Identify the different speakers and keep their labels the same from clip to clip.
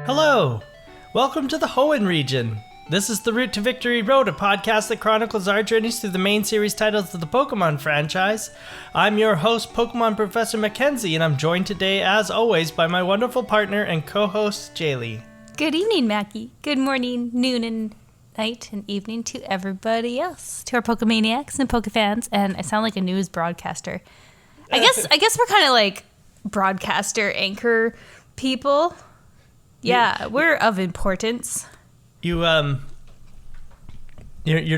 Speaker 1: Hello! Welcome to the Hoenn region. This is The Route to Victory Road, a podcast that chronicles our journeys through the main series titles of the Pokemon franchise. I'm your host, Pokemon Professor Mackenzie, and I'm joined today, as always, by my wonderful partner and co-host, Jaylee.
Speaker 2: Good evening, Mackie. Good morning, noon, and night, and evening to everybody else, to our Pokemaniacs and Pokefans. And I sound like a news broadcaster. I guess we're kind of like broadcaster anchor people. Yeah, we're of importance.
Speaker 1: You're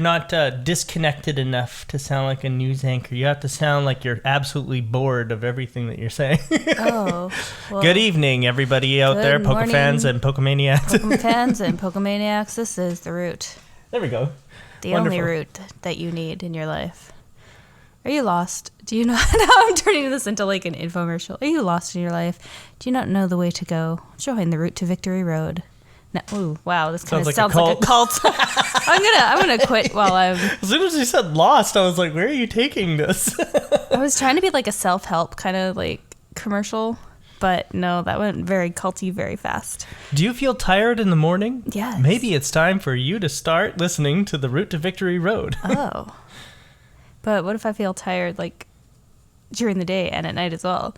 Speaker 1: not disconnected enough to sound like a news anchor. You have to sound like you're absolutely bored of everything that you're saying.
Speaker 2: Oh. Well,
Speaker 1: good evening, everybody out there, Pokefans and Pokemaniacs.
Speaker 2: Pokefans and Pokemaniacs, this is the route.
Speaker 1: There we go.
Speaker 2: The
Speaker 1: Wonderful.
Speaker 2: only route that you need in your life. Are you lost? Do you not? Now I'm turning this into like an infomercial. Are you lost in your life? Do you not know the way to go? Join the Route to Victory Road. No, ooh, wow, this kind of sounds like a cult. I'm gonna quit while I'm.
Speaker 1: As soon as you said lost, I was like, where are you taking this?
Speaker 2: I was trying to be like a self-help kind of like commercial, but no, that went very culty very fast.
Speaker 1: Do you feel tired in the morning?
Speaker 2: Yes.
Speaker 1: Maybe it's time for you to start listening to the Route to Victory Road.
Speaker 2: Oh. But what if I feel tired like during the day and at night as well?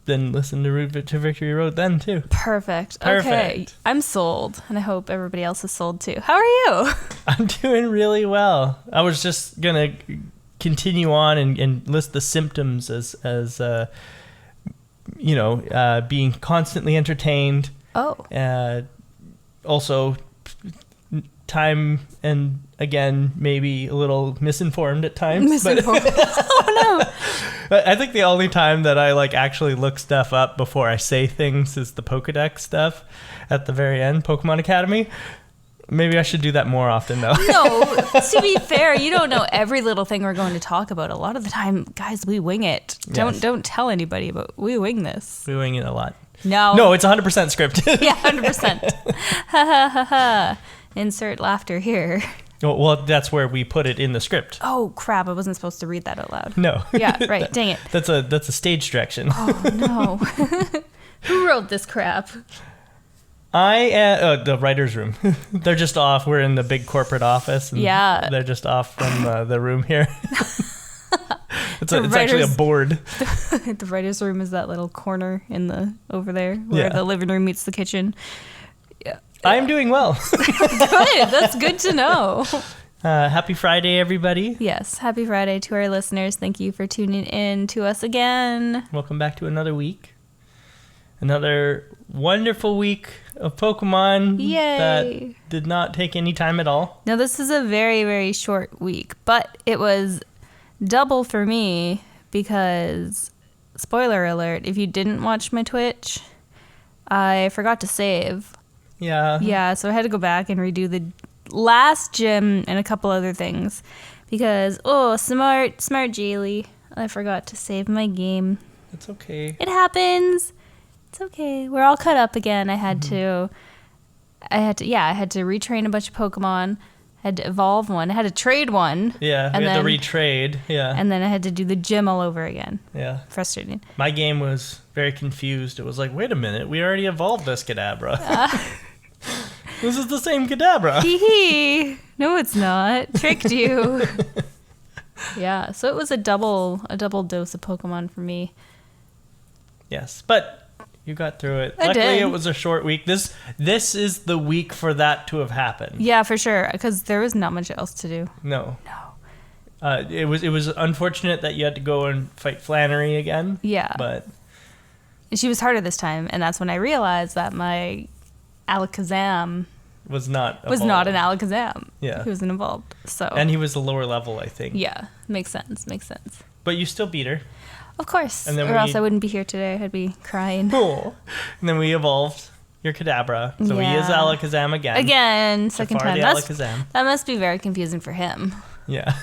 Speaker 1: Then listen to Route to Victory Road then too.
Speaker 2: Perfect. Okay. I'm sold, and I hope everybody else is sold too. How are you?
Speaker 1: I'm doing really well. I was just going to continue on and list the symptoms as being constantly entertained.
Speaker 2: Oh.
Speaker 1: Also, time and again maybe a little misinformed at times.
Speaker 2: Misinformed. Oh no.
Speaker 1: But I think the only time that I like actually look stuff up before I say things is the Pokedex stuff at the very end, Pokemon Academy. Maybe I should do that more often though.
Speaker 2: No, to be fair, you don't know every little thing we're going to talk about. A lot of the time, guys, we wing it.
Speaker 1: Yes.
Speaker 2: Don't tell anybody, but we wing this.
Speaker 1: We wing it a lot.
Speaker 2: No,
Speaker 1: it's 100% scripted.
Speaker 2: Yeah, 100%. Ha ha ha ha. Insert laughter here.
Speaker 1: Well, that's where we put it in the script.
Speaker 2: Oh crap! I wasn't supposed to read that out loud.
Speaker 1: No.
Speaker 2: Yeah, right. Dang it.
Speaker 1: That's a stage direction.
Speaker 2: Oh no. Who wrote this crap?
Speaker 1: The writer's room. They're just off. We're in the big corporate office. And
Speaker 2: yeah.
Speaker 1: They're just off from the room here. It's actually a board.
Speaker 2: The writer's room is that little corner over there where the living room meets the kitchen. Yeah.
Speaker 1: I'm doing well.
Speaker 2: Good. That's good to know.
Speaker 1: Happy Friday, everybody.
Speaker 2: Yes. Happy Friday to our listeners. Thank you for tuning in to us again.
Speaker 1: Welcome back to another week. Another wonderful week of Pokemon.
Speaker 2: Yay.
Speaker 1: That did not take any time at all.
Speaker 2: Now, this is a very, very short week, but it was double for me because, spoiler alert, if you didn't watch my Twitch, I forgot to save.
Speaker 1: Yeah.
Speaker 2: Yeah, so I had to go back and redo the last gym and a couple other things because, smart Jaylee, I forgot to save my game.
Speaker 1: It's okay.
Speaker 2: It happens. It's okay. We're all cut up again. I had to retrain a bunch of Pokemon. I had to evolve one. I had to trade one.
Speaker 1: Yeah, we had to retrade. Yeah.
Speaker 2: And then I had to do the gym all over again.
Speaker 1: Yeah.
Speaker 2: Frustrating.
Speaker 1: My game was very confused. It was like, wait a minute, we already evolved this Kadabra. This is the same Kadabra.
Speaker 2: Hee. No, it's not. Tricked you. Yeah, so it was a double dose of Pokemon for me.
Speaker 1: Yes, but you got through it.
Speaker 2: I
Speaker 1: Luckily,
Speaker 2: did.
Speaker 1: it was a short week. This is the week for that to have happened.
Speaker 2: Yeah, for sure, because there was not much else to do.
Speaker 1: No. It was unfortunate that you had to go and fight Flannery again.
Speaker 2: Yeah.
Speaker 1: But
Speaker 2: she was harder this time, and that's when I realized that my Alakazam
Speaker 1: was not
Speaker 2: an Alakazam.
Speaker 1: Yeah.
Speaker 2: He wasn't involved. So.
Speaker 1: And he was a lower level, I think.
Speaker 2: Yeah, makes sense.
Speaker 1: But you still beat her.
Speaker 2: Of course.
Speaker 1: And then
Speaker 2: or else I wouldn't be here today. I'd be crying.
Speaker 1: Cool. And then we evolved your Kadabra. So he is Alakazam again.
Speaker 2: Again, second time.
Speaker 1: Alakazam.
Speaker 2: That must be very confusing for him.
Speaker 1: Yeah.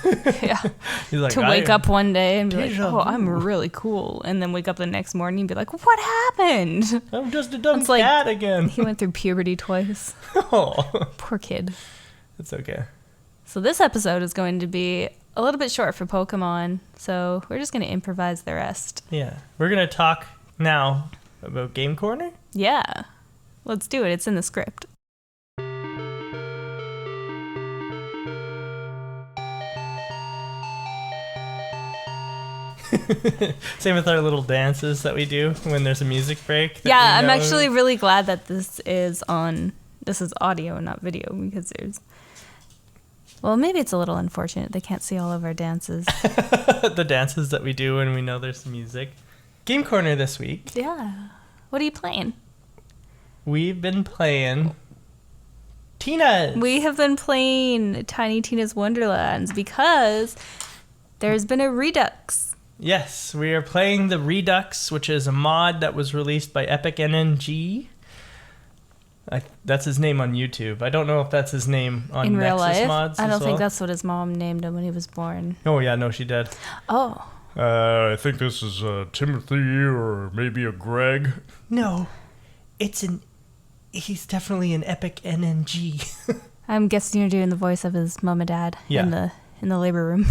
Speaker 2: Yeah.
Speaker 1: He's like,
Speaker 2: to wake up one day and be like,
Speaker 1: Deja vu.
Speaker 2: I'm really cool. And then wake up the next morning and be like, what happened?
Speaker 1: I'm just a dumb
Speaker 2: It's like,
Speaker 1: cat again.
Speaker 2: He went through puberty twice.
Speaker 1: Oh.
Speaker 2: Poor kid.
Speaker 1: It's okay.
Speaker 2: So this episode is going to be a little bit short for Pokemon, so we're just going to improvise the rest.
Speaker 1: Yeah. We're going to talk now about Game Corner.
Speaker 2: Yeah. Let's do it. It's in the script.
Speaker 1: Same with our little dances that we do when there's a music break.
Speaker 2: Yeah, I'm actually really glad that this is audio and not video, because well, maybe it's a little unfortunate they can't see all of our dances.
Speaker 1: The dances that we do when we know there's music. Game Corner this week.
Speaker 2: Yeah. What are you playing?
Speaker 1: We've been playing Tina's.
Speaker 2: We have been playing Tiny Tina's Wonderlands because there's been a Redux.
Speaker 1: Yes, we are playing the Redux, which is a mod that was released by Epic NNG. That's his name on YouTube. I don't know if that's his name on
Speaker 2: in
Speaker 1: Nexus
Speaker 2: real life.
Speaker 1: mods.
Speaker 2: I don't think that's what his mom named him when he was born.
Speaker 1: Oh yeah, no, she did.
Speaker 2: Oh.
Speaker 3: I think this is Timothy or maybe a Greg.
Speaker 1: No, he's definitely an Epic NNG.
Speaker 2: I'm guessing you're doing the voice of his mom and dad in the labor room.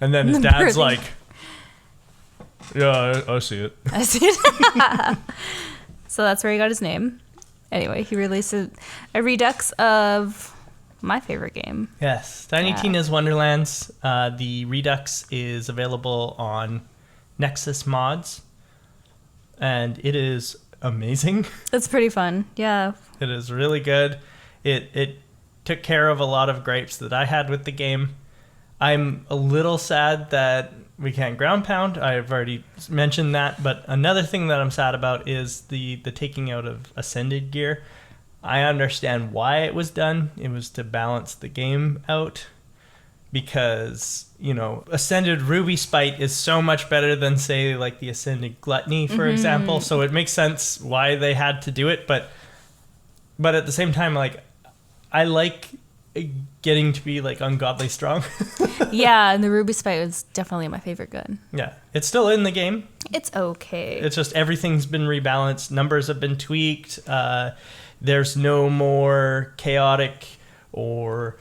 Speaker 3: And then his dad's like, yeah, I see it.
Speaker 2: I see it. So that's where he got his name. Anyway, he released a Redux of my favorite game.
Speaker 1: Yes, Tiny Tina's Wonderlands. The Redux is available on Nexus mods, and it is amazing.
Speaker 2: It's pretty fun. Yeah.
Speaker 1: It is really good. It took care of a lot of gripes that I had with the game. I'm a little sad that we can't ground pound. I've already mentioned that, but another thing that I'm sad about is the taking out of Ascended gear. I understand why it was done. It was to balance the game out, because, Ascended Ruby Spite is so much better than, say, like the Ascended Gluttony, for example. So it makes sense why they had to do it, but at the same time, like, I like getting to be like ungodly strong.
Speaker 2: Yeah, and the Ruby Spite was definitely my favorite gun.
Speaker 1: Yeah, it's still in the game.
Speaker 2: It's okay.
Speaker 1: It's just everything's been rebalanced. Numbers have been tweaked. There's no more chaotic, or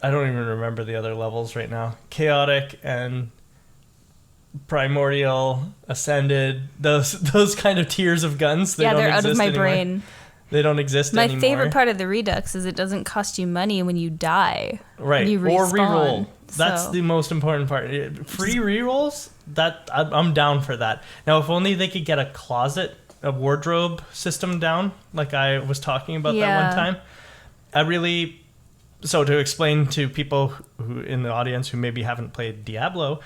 Speaker 1: I don't even remember the other levels right now. Chaotic and primordial, ascended, those kind of tiers of guns.
Speaker 2: They're out of my brain.
Speaker 1: They don't exist anymore.
Speaker 2: My favorite part of the Redux is it doesn't cost you money when you die.
Speaker 1: Right.
Speaker 2: When you
Speaker 1: or
Speaker 2: respawn.
Speaker 1: reroll. That's the most important part. Free rerolls, I'm down for that. Now, if only they could get a closet, a wardrobe system down, like I was talking about that one time. So to explain to people who in the audience who maybe haven't played Diablo,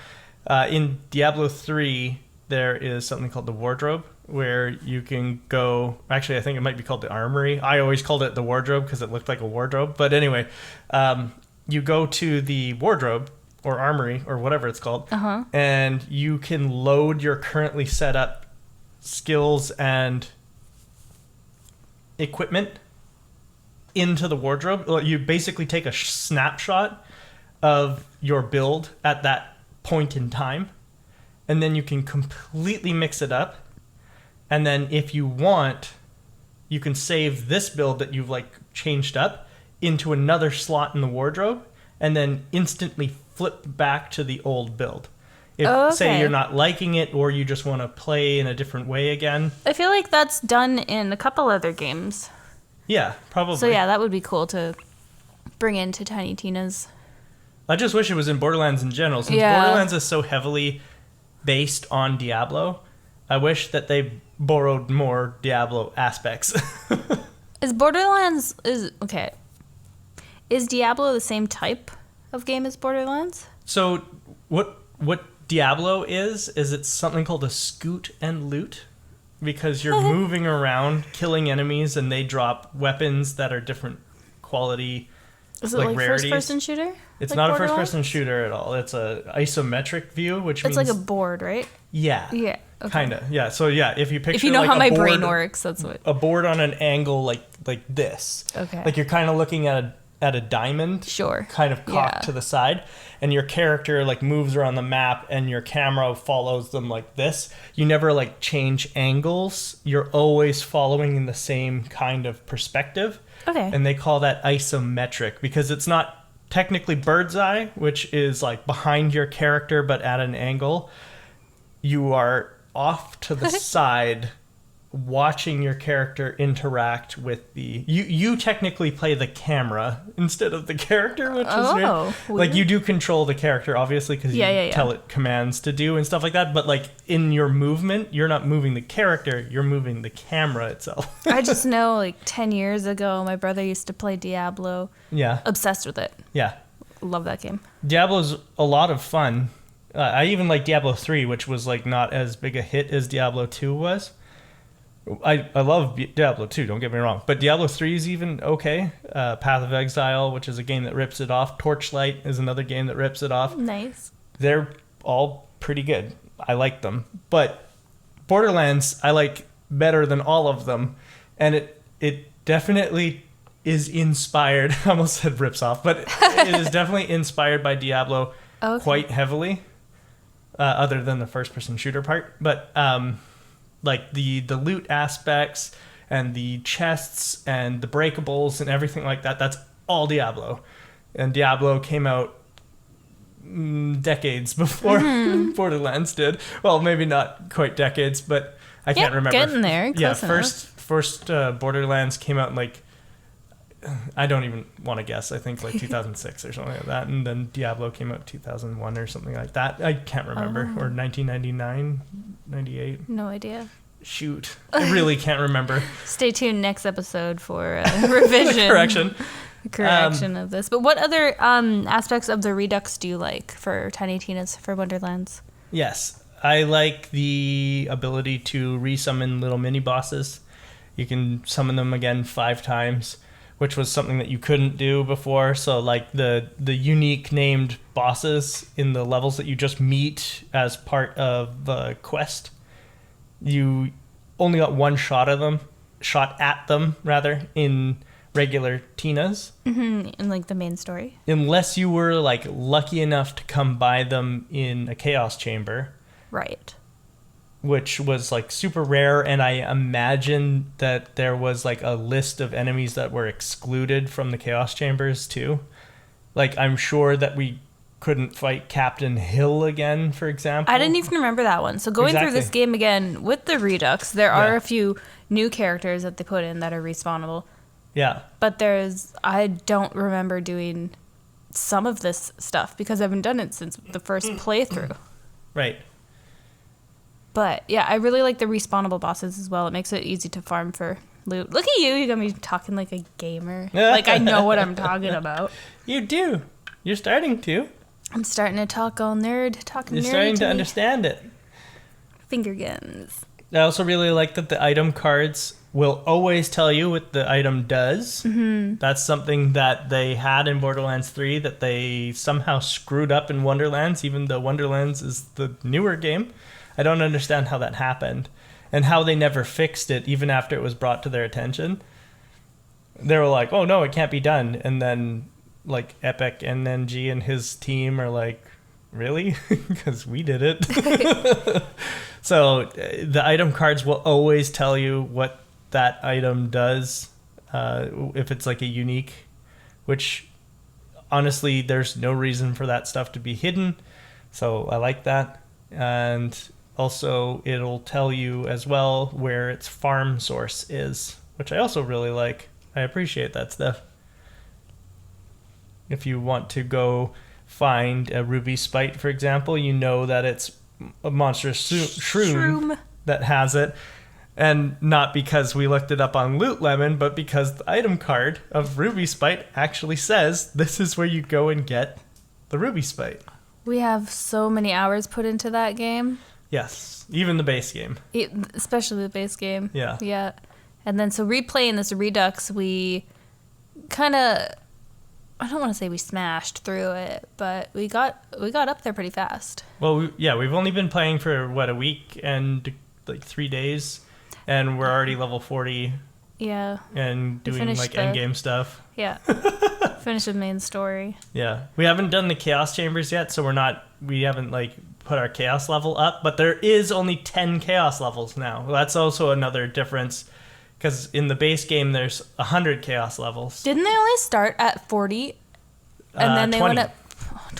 Speaker 1: in Diablo 3, there is something called the wardrobe, where you can go. Actually, I think it might be called the armory. I always called it the wardrobe because it looked like a wardrobe. But anyway, you go to the wardrobe or armory or whatever it's called, and you can load your currently set up skills and equipment into the wardrobe. You basically take a snapshot of your build at that point in time, and then you can completely mix it up. And then if you want, you can save this build that you've like changed up into another slot in the wardrobe, and then instantly flip back to the old build. If say you're not liking it, or you just want to play in a different way again.
Speaker 2: I feel like that's done in a couple other games.
Speaker 1: Yeah, probably.
Speaker 2: So yeah, that would be cool to bring into Tiny Tina's.
Speaker 1: I just wish it was in Borderlands in general, since Borderlands is so heavily based on Diablo. I wish that they borrowed more Diablo aspects.
Speaker 2: Is Diablo the same type of game as Borderlands?
Speaker 1: So what Diablo is it's something called a scoot and loot, because you're moving around, killing enemies, and they drop weapons that are different quality.
Speaker 2: Is it like first-person shooter?
Speaker 1: It's not a first-person shooter at all. It's a isometric view, which means...
Speaker 2: It's like a board, right?
Speaker 1: Yeah.
Speaker 2: Yeah. Okay.
Speaker 1: Kind of. Yeah. So yeah, if you picture,
Speaker 2: if you know
Speaker 1: like
Speaker 2: how my
Speaker 1: board,
Speaker 2: brain works, that's what.
Speaker 1: A board on an angle like this.
Speaker 2: Okay.
Speaker 1: Like you're kind of looking at a diamond.
Speaker 2: Sure.
Speaker 1: Kind of cocked to the side, and your character like moves around the map, and your camera follows them like this. You never like change angles. You're always following in the same kind of perspective.
Speaker 2: Okay.
Speaker 1: And they call that isometric because it's not technically bird's eye, which is like behind your character but at an angle. You are off to the side watching your character interact with the you technically play the camera instead of the character, which is weird. Like you do control the character obviously because you tell it commands to do and stuff like that, but like in your movement you're not moving the character, you're moving the camera itself.
Speaker 2: I just know like 10 years ago my brother used to play Diablo.
Speaker 1: Yeah,
Speaker 2: obsessed with it.
Speaker 1: Yeah,
Speaker 2: love that game.
Speaker 1: Diablo's a lot of fun. I even like Diablo 3, which was like not as big a hit as Diablo 2 was. I love Diablo 2, don't get me wrong. But Diablo 3 is even okay. Path of Exile, which is a game that rips it off. Torchlight is another game that rips it off.
Speaker 2: Nice.
Speaker 1: They're all pretty good. I like them. But Borderlands, I like better than all of them. And it definitely is inspired. I almost said rips off. But it is definitely inspired by Diablo quite heavily. Other than the first-person shooter part. But... like the loot aspects and the chests and the breakables and everything like that, that's all Diablo. And Diablo came out decades before Borderlands did. Well, maybe not quite decades, but I can't remember.
Speaker 2: Getting there. Close enough.
Speaker 1: First Borderlands came out in like, I don't even want to guess. I think like 2006 or something like that. And then Diablo came out 2001 or something like that. I can't remember. Or 1999, 98.
Speaker 2: No idea.
Speaker 1: Shoot. I really can't remember.
Speaker 2: Stay tuned next episode for a revision. Correction of this. But what other aspects of the Redux do you like for Tiny Tina's for Wonderlands?
Speaker 1: Yes. I like the ability to resummon little mini bosses. You can summon them again 5 times. Which was something that you couldn't do before. So like the unique named bosses in the levels that you just meet as part of the quest, you only got one shot at them in regular Tina's.
Speaker 2: In like the main story.
Speaker 1: Unless you were like lucky enough to come by them in a chaos chamber.
Speaker 2: Right.
Speaker 1: Which was like super rare, and I imagine that there was like a list of enemies that were excluded from the chaos chambers too. Like I'm sure that we couldn't fight Captain Hill again, for example.
Speaker 2: I didn't even remember that one. So going through this game again with the Redux, there are a few new characters that they put in that are respawnable.
Speaker 1: Yeah.
Speaker 2: But I don't remember doing some of this stuff because I haven't done it since the first playthrough.
Speaker 1: Right.
Speaker 2: But yeah, I really like the respawnable bosses as well. It makes it easy to farm for loot. Look at you got me talking like a gamer. Like I know what I'm talking about.
Speaker 1: You do. You're starting to.
Speaker 2: I'm starting to talk all nerd.
Speaker 1: You're starting to understand it.
Speaker 2: Finger guns.
Speaker 1: I also really like that the item cards will always tell you what the item does. Mm-hmm. That's something that they had in Borderlands 3 that they somehow screwed up in Wonderlands, even though Wonderlands is the newer game. I don't understand how that happened and how they never fixed it even after it was brought to their attention. They were like, oh no, it can't be done. And then like Epic NNG and his team are like, really? Because we did it. So the item cards will always tell you what that item does if it's like a unique, which honestly, there's no reason for that stuff to be hidden. So I like that. And also, it'll tell you as well where its farm source is, which I also really like. I appreciate that stuff. If you want to go find a ruby spite, for example, you know that it's a monstrous shroom that has it. And not because we looked it up on Loot Lemon, but because the item card of ruby spite actually says this is where you go and get the ruby spite.
Speaker 2: We have so many hours put into that game.
Speaker 1: Yes, even the base game.
Speaker 2: Especially the base game.
Speaker 1: Yeah.
Speaker 2: Yeah. And then so replaying this Redux, we kind of, I don't want to say we smashed through it, but we got up there pretty fast.
Speaker 1: Well, we've only been playing for, a week and like 3 days, and we're already level 40.
Speaker 2: Yeah.
Speaker 1: And doing like endgame stuff.
Speaker 2: Yeah. Finish the main story.
Speaker 1: Yeah. We haven't done the chaos chambers yet, so we haven't like put our chaos level up, but there is only 10 chaos levels now. Well, that's also another difference because in the base game there's 100 chaos levels.
Speaker 2: Didn't they only start at 40 and then they
Speaker 1: 20.
Speaker 2: went up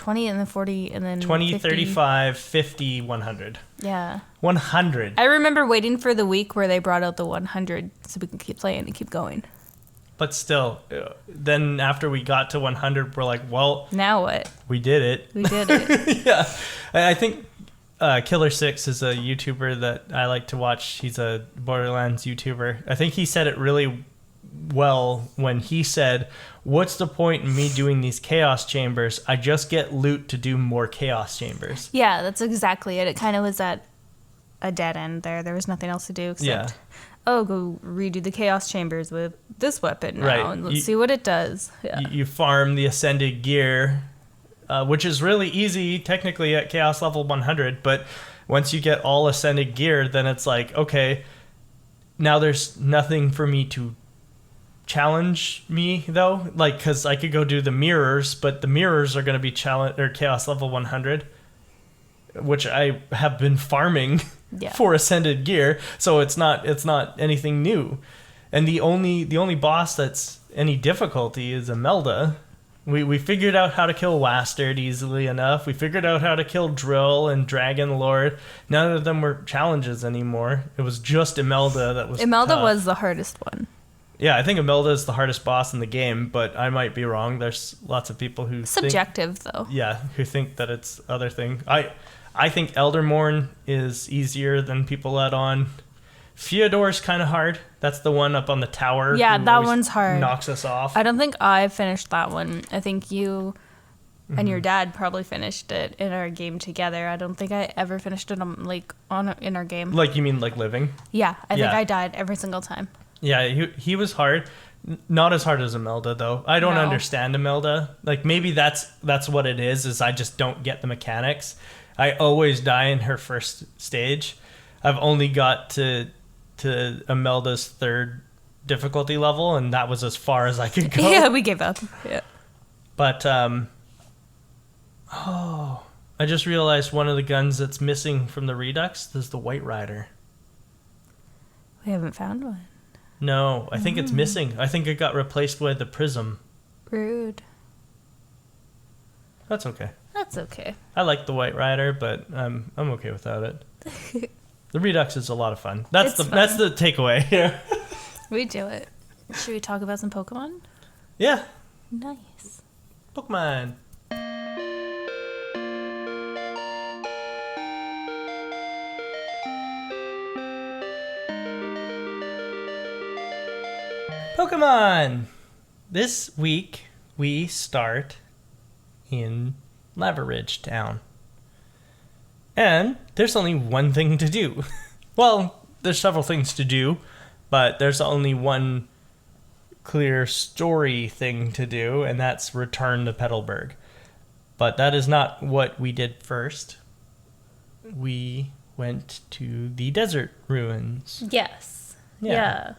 Speaker 2: 20 and then 40 and then
Speaker 1: 20,
Speaker 2: 50.
Speaker 1: 35, 50, 100.
Speaker 2: Yeah.
Speaker 1: 100.
Speaker 2: I remember waiting for the week where they brought out the 100 so we can keep playing and keep going.
Speaker 1: But still, then after we got to 100, we're like, well,
Speaker 2: Now what?
Speaker 1: we did it.
Speaker 2: We did it.
Speaker 1: Yeah. I think Killer Six is a YouTuber that I like to watch. He's a Borderlands YouTuber. I think he said it really well when he said, what's the point in me doing these chaos chambers? I just get loot to do more chaos chambers.
Speaker 2: Yeah, that's exactly it. It kind of was at a dead end there. There was nothing else to do except, go redo the chaos chambers with this weapon now,
Speaker 1: Right.
Speaker 2: and let's see what it does. Yeah.
Speaker 1: You farm the ascended gear, which is really easy technically at chaos level 100, but once you get all ascended gear, then it's like, okay, now there's nothing for me to challenge me though, like, because I could go do the mirrors, but the mirrors are going to be chaos level 100, which I have been farming for ascended gear, so it's not anything new. And the only boss that's any difficulty is Imelda. We figured out how to kill Wastard easily enough. We figured out how to kill Drill and Dragon Lord. None of them were challenges anymore. It was just Imelda that was
Speaker 2: Imelda
Speaker 1: tough.
Speaker 2: was the hardest one.
Speaker 1: Yeah, I think Imelda is the hardest boss in the game, but I might be wrong. There's lots of people who
Speaker 2: Subjective, though.
Speaker 1: Yeah, who think that it's other thing. I think Eldermorn is easier than people let on. Fyodor's kind of hard. That's the one up on the tower.
Speaker 2: Yeah,
Speaker 1: who
Speaker 2: that
Speaker 1: always
Speaker 2: one's hard.
Speaker 1: Knocks us off.
Speaker 2: I don't think I finished that one. I think you and your dad probably finished it in our game together. I don't think I ever finished it in our game.
Speaker 1: Like, you mean like living?
Speaker 2: Yeah, I think
Speaker 1: Yeah.
Speaker 2: I died every single time.
Speaker 1: Yeah, he was hard. Not as hard as Imelda, though. I don't
Speaker 2: No.
Speaker 1: understand Imelda. Like, maybe that's what it is I just don't get the mechanics. I always die in her first stage. I've only got to Imelda's third difficulty level, and that was as far as I could go.
Speaker 2: Yeah, we gave up. Yeah.
Speaker 1: But, I just realized one of the guns that's missing from the Redux is the White Rider.
Speaker 2: We haven't found one.
Speaker 1: No, I think it's missing. I think it got replaced by the Prism.
Speaker 2: Rude.
Speaker 1: That's okay.
Speaker 2: That's okay.
Speaker 1: I like the White Rider, but I'm okay without it. The Redux is a lot of fun. That's
Speaker 2: It's
Speaker 1: that's the takeaway here.
Speaker 2: We do it. Should we talk about some Pokemon?
Speaker 1: Yeah,
Speaker 2: Nice.
Speaker 1: Pokemon. Pokemon. This week we start in Lava Ridge Town. And there's only one thing to do. Well, there's several things to do, but there's only one clear story thing to do, and that's return to Petalburg. But that is not what we did first. We went to the desert ruins.
Speaker 2: Yes.
Speaker 1: Yeah.
Speaker 2: Yeah.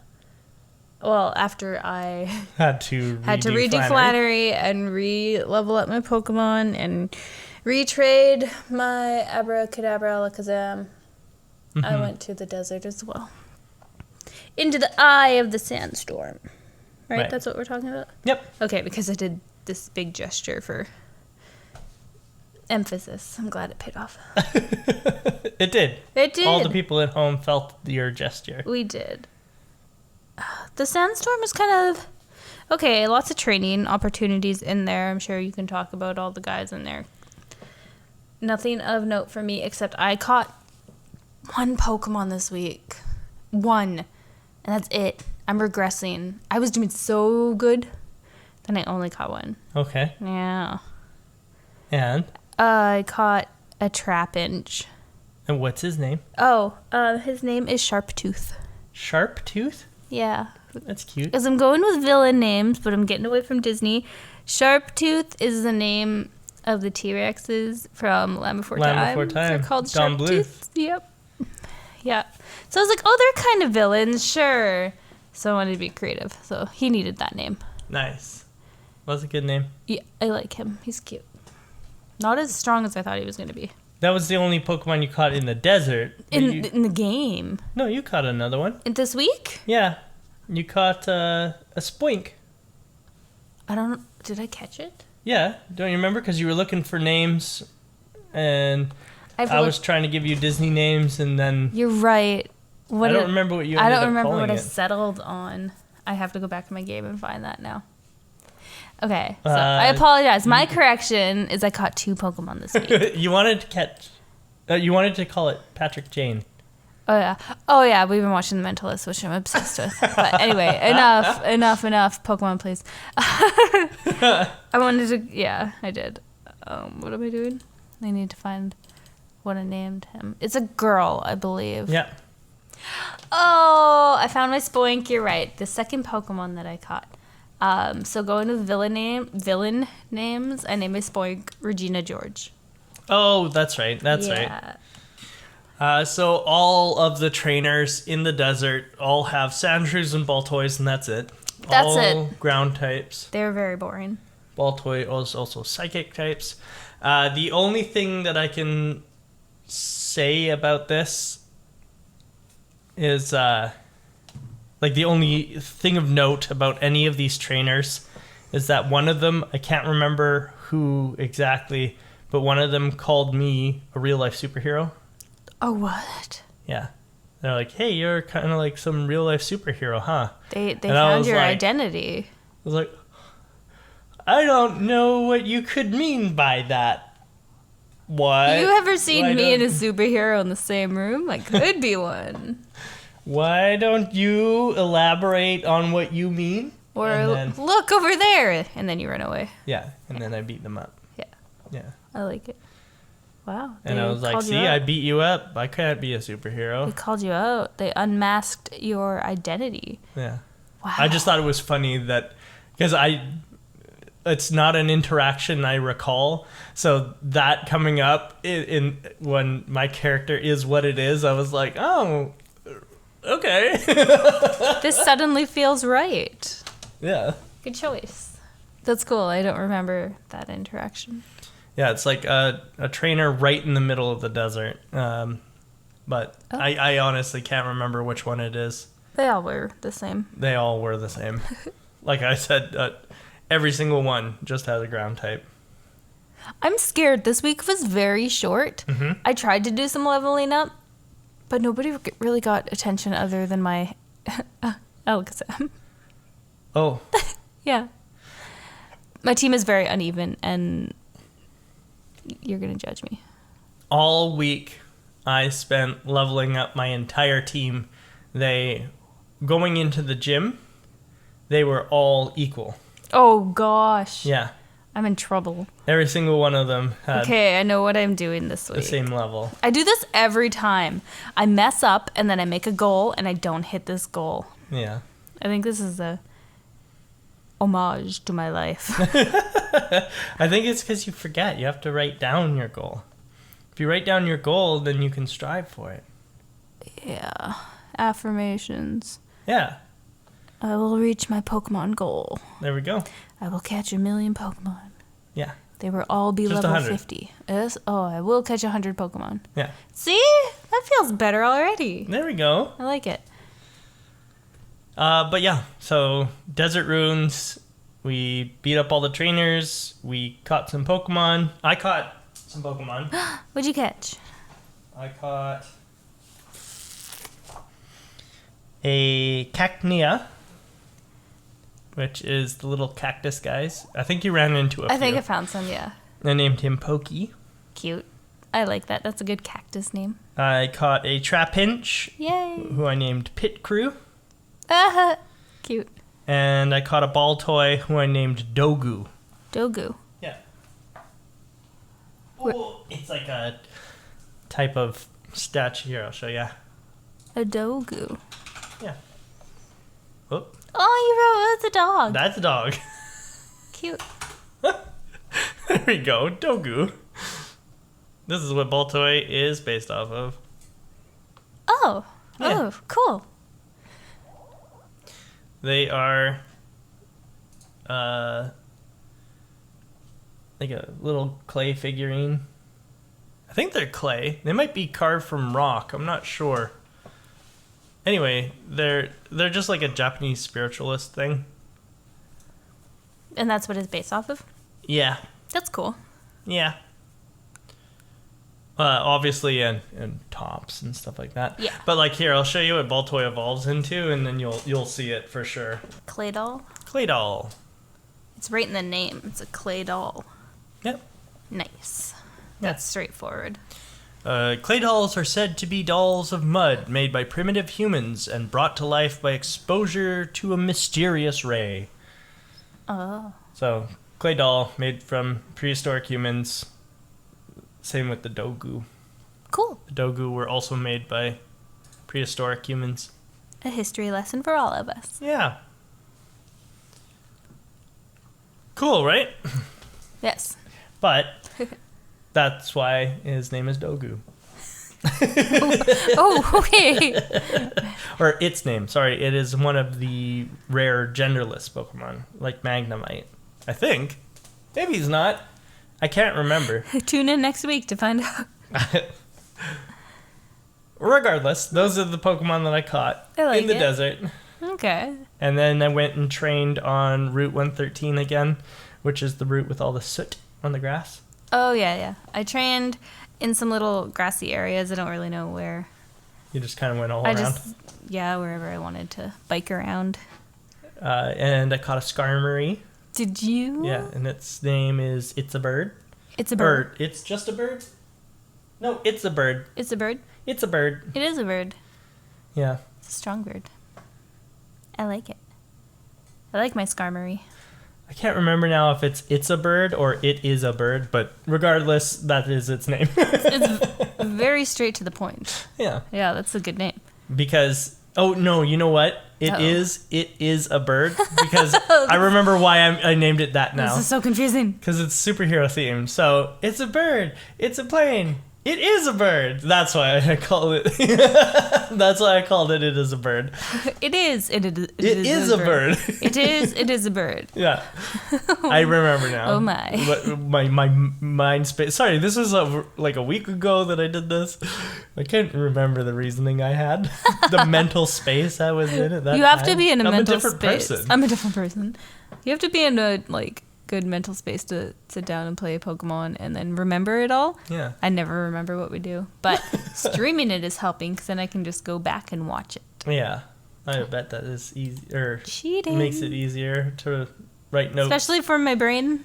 Speaker 2: Well, after I
Speaker 1: Had to
Speaker 2: redo Flannery and re-level up my Pokemon and retrade my Abracadabra Alakazam, I went to the desert as well. Into the eye of the sandstorm. Right? That's what we're talking about?
Speaker 1: Yep.
Speaker 2: Okay, because I did this big gesture for emphasis. I'm glad it paid off.
Speaker 1: It did.
Speaker 2: It did.
Speaker 1: All the people at home felt your gesture.
Speaker 2: We did. The sandstorm is kind of okay. Lots of training opportunities in there. I'm sure you can talk about all the guys in there. Nothing of note for me except I caught one Pokemon this week. One. And that's it. I'm regressing. I was doing so good. Then I only caught one.
Speaker 1: Okay.
Speaker 2: Yeah.
Speaker 1: And
Speaker 2: I caught a Trapinch.
Speaker 1: and what's his name?
Speaker 2: Oh, his name is Sharptooth.
Speaker 1: Sharptooth?
Speaker 2: Yeah.
Speaker 1: That's cute.
Speaker 2: Because I'm going with villain names, but I'm getting away from Disney. Sharptooth is the name of the T-Rexes from Land Before Time.
Speaker 1: Land Before Time.
Speaker 2: They're called
Speaker 1: Don
Speaker 2: Sharptooth. Yep. Yeah. So I was like, oh, they're kind of villains, sure. So I wanted to be creative. So he needed that name.
Speaker 1: Nice. That's a good name.
Speaker 2: Yeah, I like him. He's cute. Not as strong as I thought he was going to be.
Speaker 1: That was the only Pokemon you caught in the desert.
Speaker 2: In the game.
Speaker 1: No, you caught another one.
Speaker 2: This week?
Speaker 1: Yeah. You caught a Spoink.
Speaker 2: I don't... Did I catch it?
Speaker 1: Yeah, don't you remember? Because you were looking for names, and I was trying to give you Disney names, and then...
Speaker 2: You're right.
Speaker 1: I don't remember what you ended up calling it.
Speaker 2: I don't remember what I settled on. I have to go back to my game and find that now. Okay, so I apologize. My correction is I caught 2 Pokemon this week.
Speaker 1: You wanted to catch... you wanted to call it Patrick Jane.
Speaker 2: Oh yeah, we've been watching The Mentalist, which I'm obsessed with. But anyway, enough. Pokemon, please. I wanted to... Yeah, I did. What am I doing? I need to find what I named him. It's a girl, I believe.
Speaker 1: Yeah.
Speaker 2: Oh, I found my Spoink. You're right. The second Pokemon that I caught. So going to villain names, I named my Spoink Regina George.
Speaker 1: Oh, that's right. That's right. So all of the trainers in the desert all have Sandshrews and Baltoys, and that's it.
Speaker 2: That's
Speaker 1: all
Speaker 2: it.
Speaker 1: Ground types.
Speaker 2: They're very boring.
Speaker 1: Baltoy is also psychic types. The only thing that I can say about this is, the only thing of note about any of these trainers is that one of them, I can't remember who exactly, but one of them called me a real-life superhero.
Speaker 2: Oh, what?
Speaker 1: Yeah. They're like, hey, you're kind of like some real-life superhero, huh?
Speaker 2: They found your identity.
Speaker 1: I was like, I don't know what you could mean by that. What?
Speaker 2: You ever seen me and a superhero in the same room? I could be one.
Speaker 1: Why don't you elaborate on what you mean?
Speaker 2: Or look over there, and then you run away.
Speaker 1: Yeah, and then I beat them up.
Speaker 2: Yeah.
Speaker 1: Yeah.
Speaker 2: I like it. Wow.
Speaker 1: And I was like, see, I beat you up. I can't be a superhero.
Speaker 2: They called you out. They unmasked your identity.
Speaker 1: Yeah.
Speaker 2: Wow.
Speaker 1: I just thought it was funny that, because it's not an interaction I recall. So that coming up in when my character is what it is, I was like, oh, okay.
Speaker 2: This suddenly feels right.
Speaker 1: Yeah.
Speaker 2: Good choice. That's cool. I don't remember that interaction.
Speaker 1: Yeah, it's like a trainer right in the middle of the desert. But I honestly can't remember which one it is.
Speaker 2: They all were the same.
Speaker 1: They all were the same. Like I said, every single one just has a ground type.
Speaker 2: I'm scared. This week was very short.
Speaker 1: Mm-hmm.
Speaker 2: I tried to do some leveling up, but nobody really got attention other than my Alakazam.
Speaker 1: Oh.
Speaker 2: Yeah. My team is very uneven, and you're going to judge me.
Speaker 1: All week, I spent leveling up my entire team. Going into the gym, they were all equal.
Speaker 2: Oh, gosh.
Speaker 1: Yeah.
Speaker 2: I'm in trouble.
Speaker 1: Every single one of them had
Speaker 2: Okay, I know what I'm doing this week.
Speaker 1: the same level.
Speaker 2: I do this every time. I mess up, and then I make a goal, and I don't hit this goal.
Speaker 1: Yeah.
Speaker 2: I think this is a homage to my life.
Speaker 1: I think it's because you forget. You have to write down your goal. If you write down your goal, then you can strive for it.
Speaker 2: Yeah. Affirmations.
Speaker 1: Yeah.
Speaker 2: I will reach my Pokemon goal.
Speaker 1: There we go.
Speaker 2: I will catch 1,000,000 Pokemon.
Speaker 1: Yeah.
Speaker 2: They will all be
Speaker 1: Just
Speaker 2: level
Speaker 1: 100.
Speaker 2: 50. Yes? Oh, I will catch 100 Pokemon.
Speaker 1: Yeah.
Speaker 2: See? That feels better already.
Speaker 1: There we go.
Speaker 2: I like it.
Speaker 1: But yeah, so Desert Ruins, we beat up all the trainers, we caught some Pokemon. I caught some Pokemon.
Speaker 2: What'd you catch?
Speaker 1: I caught a Cacnea, which is the little cactus guys. I think you ran into a few.
Speaker 2: I think I found some, yeah.
Speaker 1: I named him Pokey.
Speaker 2: Cute. I like that. That's a good cactus name.
Speaker 1: I caught a Trapinch,
Speaker 2: Yay.
Speaker 1: who I named Pit Crew.
Speaker 2: Cute.
Speaker 1: And I caught a Baltoy, who I named Dogu.
Speaker 2: Dogu.
Speaker 1: Yeah. Oh, it's like a type of statue here. I'll show you.
Speaker 2: A Dogu.
Speaker 1: Yeah. Oh,
Speaker 2: Oh, you wrote it's a dog.
Speaker 1: that's a dog.
Speaker 2: Cute.
Speaker 1: There we go. Dogu. This is what Baltoy is based off of.
Speaker 2: Oh.
Speaker 1: Yeah.
Speaker 2: Oh, cool.
Speaker 1: They are like a little clay figurine. I think they're clay. They might be carved from rock. I'm not sure. Anyway, they're just like a Japanese spiritualist thing.
Speaker 2: And that's what it's based off of?
Speaker 1: Yeah.
Speaker 2: That's cool.
Speaker 1: Yeah. Obviously, and tops and stuff like that.
Speaker 2: Yeah.
Speaker 1: But like here, I'll show you what Baltoy evolves into, and then you'll see it for sure.
Speaker 2: Clay doll.
Speaker 1: Clay doll.
Speaker 2: It's right in the name. It's a clay doll.
Speaker 1: Yep.
Speaker 2: Nice. That's straightforward.
Speaker 1: Clay dolls are said to be dolls of mud made by primitive humans and brought to life by exposure to a mysterious ray.
Speaker 2: Oh.
Speaker 1: So, clay doll made from prehistoric humans. Same with the dogu.
Speaker 2: Cool.
Speaker 1: The dogu were also made by prehistoric humans.
Speaker 2: A history lesson for all of us.
Speaker 1: Yeah. Cool, right?
Speaker 2: Yes.
Speaker 1: But that's why his name is Dogu.
Speaker 2: Oh, okay.
Speaker 1: Or its name, sorry. It is one of the rare genderless Pokemon, like Magnemite. I think. Maybe he's not. I can't remember.
Speaker 2: Tune in next week to find out.
Speaker 1: Regardless, those are the Pokemon that I caught in the desert.
Speaker 2: Okay.
Speaker 1: And then I went and trained on Route 113 again, which is the route with all the soot on the grass.
Speaker 2: Oh, yeah. I trained in some little grassy areas. I don't really know where.
Speaker 1: You just kind of went all around?
Speaker 2: Wherever I wanted to bike around.
Speaker 1: And I caught a Skarmory.
Speaker 2: Did you?
Speaker 1: Yeah, and its name is It's a Bird.
Speaker 2: It's a bird.
Speaker 1: It's just a bird? No, it's a bird.
Speaker 2: It's a bird?
Speaker 1: It's a bird.
Speaker 2: It is a bird.
Speaker 1: Yeah.
Speaker 2: It's a strong bird. I like it. I like my Skarmory.
Speaker 1: I can't remember now if it's a bird or it is a bird, but regardless, that is its name.
Speaker 2: It's very straight to the point.
Speaker 1: Yeah.
Speaker 2: Yeah, that's a good name.
Speaker 1: Because, oh no, you know what? It is a bird, because
Speaker 2: Oh,
Speaker 1: I remember why I named it that now.
Speaker 2: This is so confusing.
Speaker 1: Because it's superhero themed. So, it's a bird, it's a plane, it is a bird. That's why I call it. That's why I called it. It is a bird.
Speaker 2: It is a bird. It is a bird.
Speaker 1: Yeah, I remember now.
Speaker 2: Oh my.
Speaker 1: But my mind space. Sorry, this was like a week ago that I did this. I can't remember the reasoning I had. The mental space I was in at that
Speaker 2: You have
Speaker 1: time.
Speaker 2: to be in a mental
Speaker 1: I'm a different
Speaker 2: space.
Speaker 1: person.
Speaker 2: I'm a different person. You have to be in a good mental space to sit down and play Pokemon and then remember it all.
Speaker 1: Yeah.
Speaker 2: I never remember what we do, but streaming it is helping because then I can just go back and watch it.
Speaker 1: Yeah, I bet that is easy, or
Speaker 2: Cheating.
Speaker 1: makes it easier to write notes.
Speaker 2: Especially for my brain.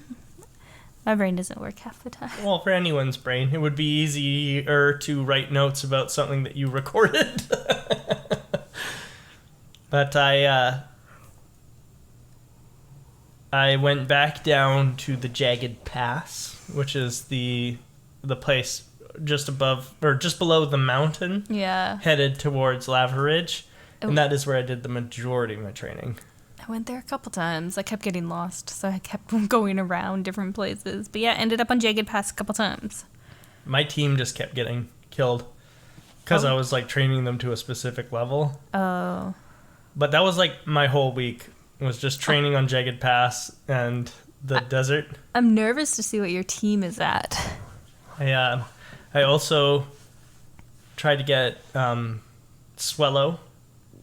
Speaker 2: My brain doesn't work half the time.
Speaker 1: Well, for anyone's brain, it would be easier to write notes about something that you recorded. But I went back down to the Jagged Pass, which is the place just above or just below the mountain,
Speaker 2: Yeah.
Speaker 1: headed towards Lava Ridge,
Speaker 2: Oh.
Speaker 1: and that is where I did the majority of my training.
Speaker 2: I went there a couple times. I kept getting lost, so I kept going around different places. But yeah, ended up on Jagged Pass a couple times.
Speaker 1: My team just kept getting killed because I was like training them to a specific level.
Speaker 2: Oh.
Speaker 1: But that was like my whole week. Was just training on Jagged Pass and the desert.
Speaker 2: I'm nervous to see what your team is at.
Speaker 1: I also tried to get Swellow.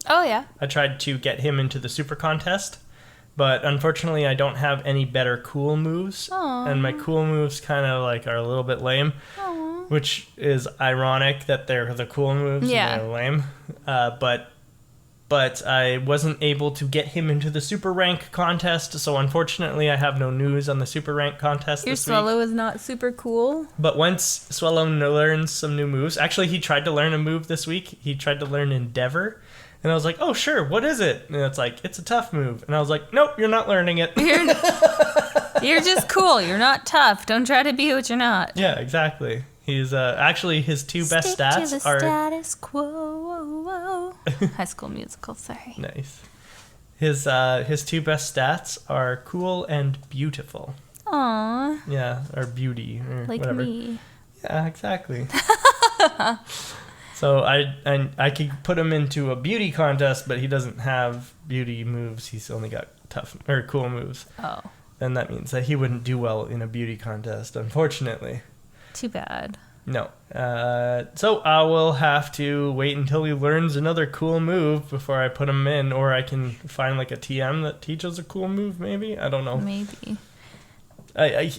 Speaker 2: Oh, yeah.
Speaker 1: I tried to get him into the super contest, but unfortunately I don't have any better cool moves.
Speaker 2: Aww.
Speaker 1: And my cool moves kind of like are a little bit lame,
Speaker 2: Aww.
Speaker 1: which is ironic that they're the cool moves
Speaker 2: Yeah.
Speaker 1: and they're lame. But I wasn't able to get him into the super rank contest, so unfortunately I have no news on the super rank contest
Speaker 2: Your
Speaker 1: this week.
Speaker 2: Swallow is not super cool.
Speaker 1: But once Swellow learns some new moves, actually he tried to learn a move this week. He tried to learn Endeavor. And I was like, oh, sure, what is it? And it's like, it's a tough move. And I was like, nope, you're not learning it.
Speaker 2: You're just cool. You're not tough. Don't try to be what you're not.
Speaker 1: Yeah, exactly. He's actually his two best
Speaker 2: Stick
Speaker 1: stats
Speaker 2: to the
Speaker 1: are
Speaker 2: status quo. High School Musical, sorry.
Speaker 1: nice. His two best stats are cool and beautiful.
Speaker 2: Aww,
Speaker 1: Yeah, or beauty or
Speaker 2: like
Speaker 1: whatever.
Speaker 2: me.
Speaker 1: Yeah, exactly. So I could put him into a beauty contest, but he doesn't have beauty moves. He's only got tough or cool moves.
Speaker 2: Oh,
Speaker 1: And that means that he wouldn't do well in a beauty contest, unfortunately.
Speaker 2: too bad.
Speaker 1: No. So I will have to wait until he learns another cool move before I put him in, or I can find like a TM that teaches a cool move, maybe? I don't know.
Speaker 2: Maybe.
Speaker 1: I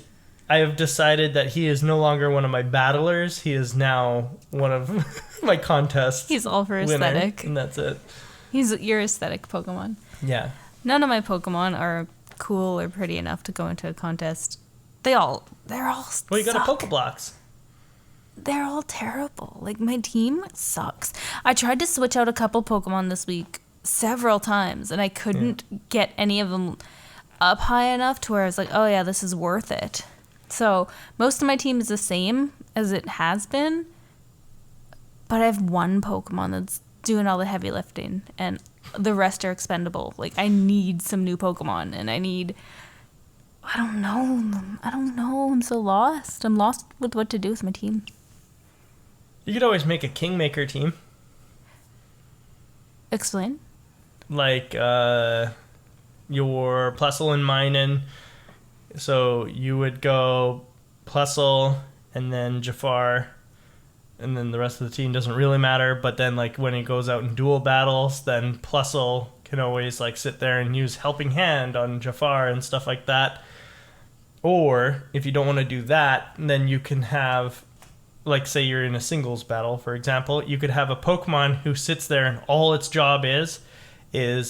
Speaker 1: have decided that he is no longer one of my battlers. He is now one of my contest.
Speaker 2: He's all for
Speaker 1: winner,
Speaker 2: aesthetic.
Speaker 1: and that's it.
Speaker 2: He's your aesthetic Pokemon.
Speaker 1: Yeah.
Speaker 2: None of my Pokemon are cool or pretty enough to go into a contest. They're all
Speaker 1: Well, you got a
Speaker 2: suck.
Speaker 1: Pokeblox.
Speaker 2: They're all terrible. Like, my team sucks. I tried to switch out a couple Pokemon this week several times, and I couldn't get any of them up high enough to where I was like, oh yeah, this is worth it. So most of my team is the same as it has been, but I have one Pokemon that's doing all the heavy lifting, and the rest are expendable. Like, I need some new Pokemon, and I don't know. I'm so lost. I'm lost with what to do with my team.
Speaker 1: You could always make a Kingmaker team.
Speaker 2: Explain.
Speaker 1: Like your Plusle and Minun. So you would go Plusle and then Jafar, and then the rest of the team doesn't really matter. But then, like, when he goes out in duel battles, then Plusle can always like sit there and use Helping Hand on Jafar and stuff like that. Or if you don't want to do that, then you can have, like, say you're in a singles battle, for example, you could have a Pokemon who sits there and all its job is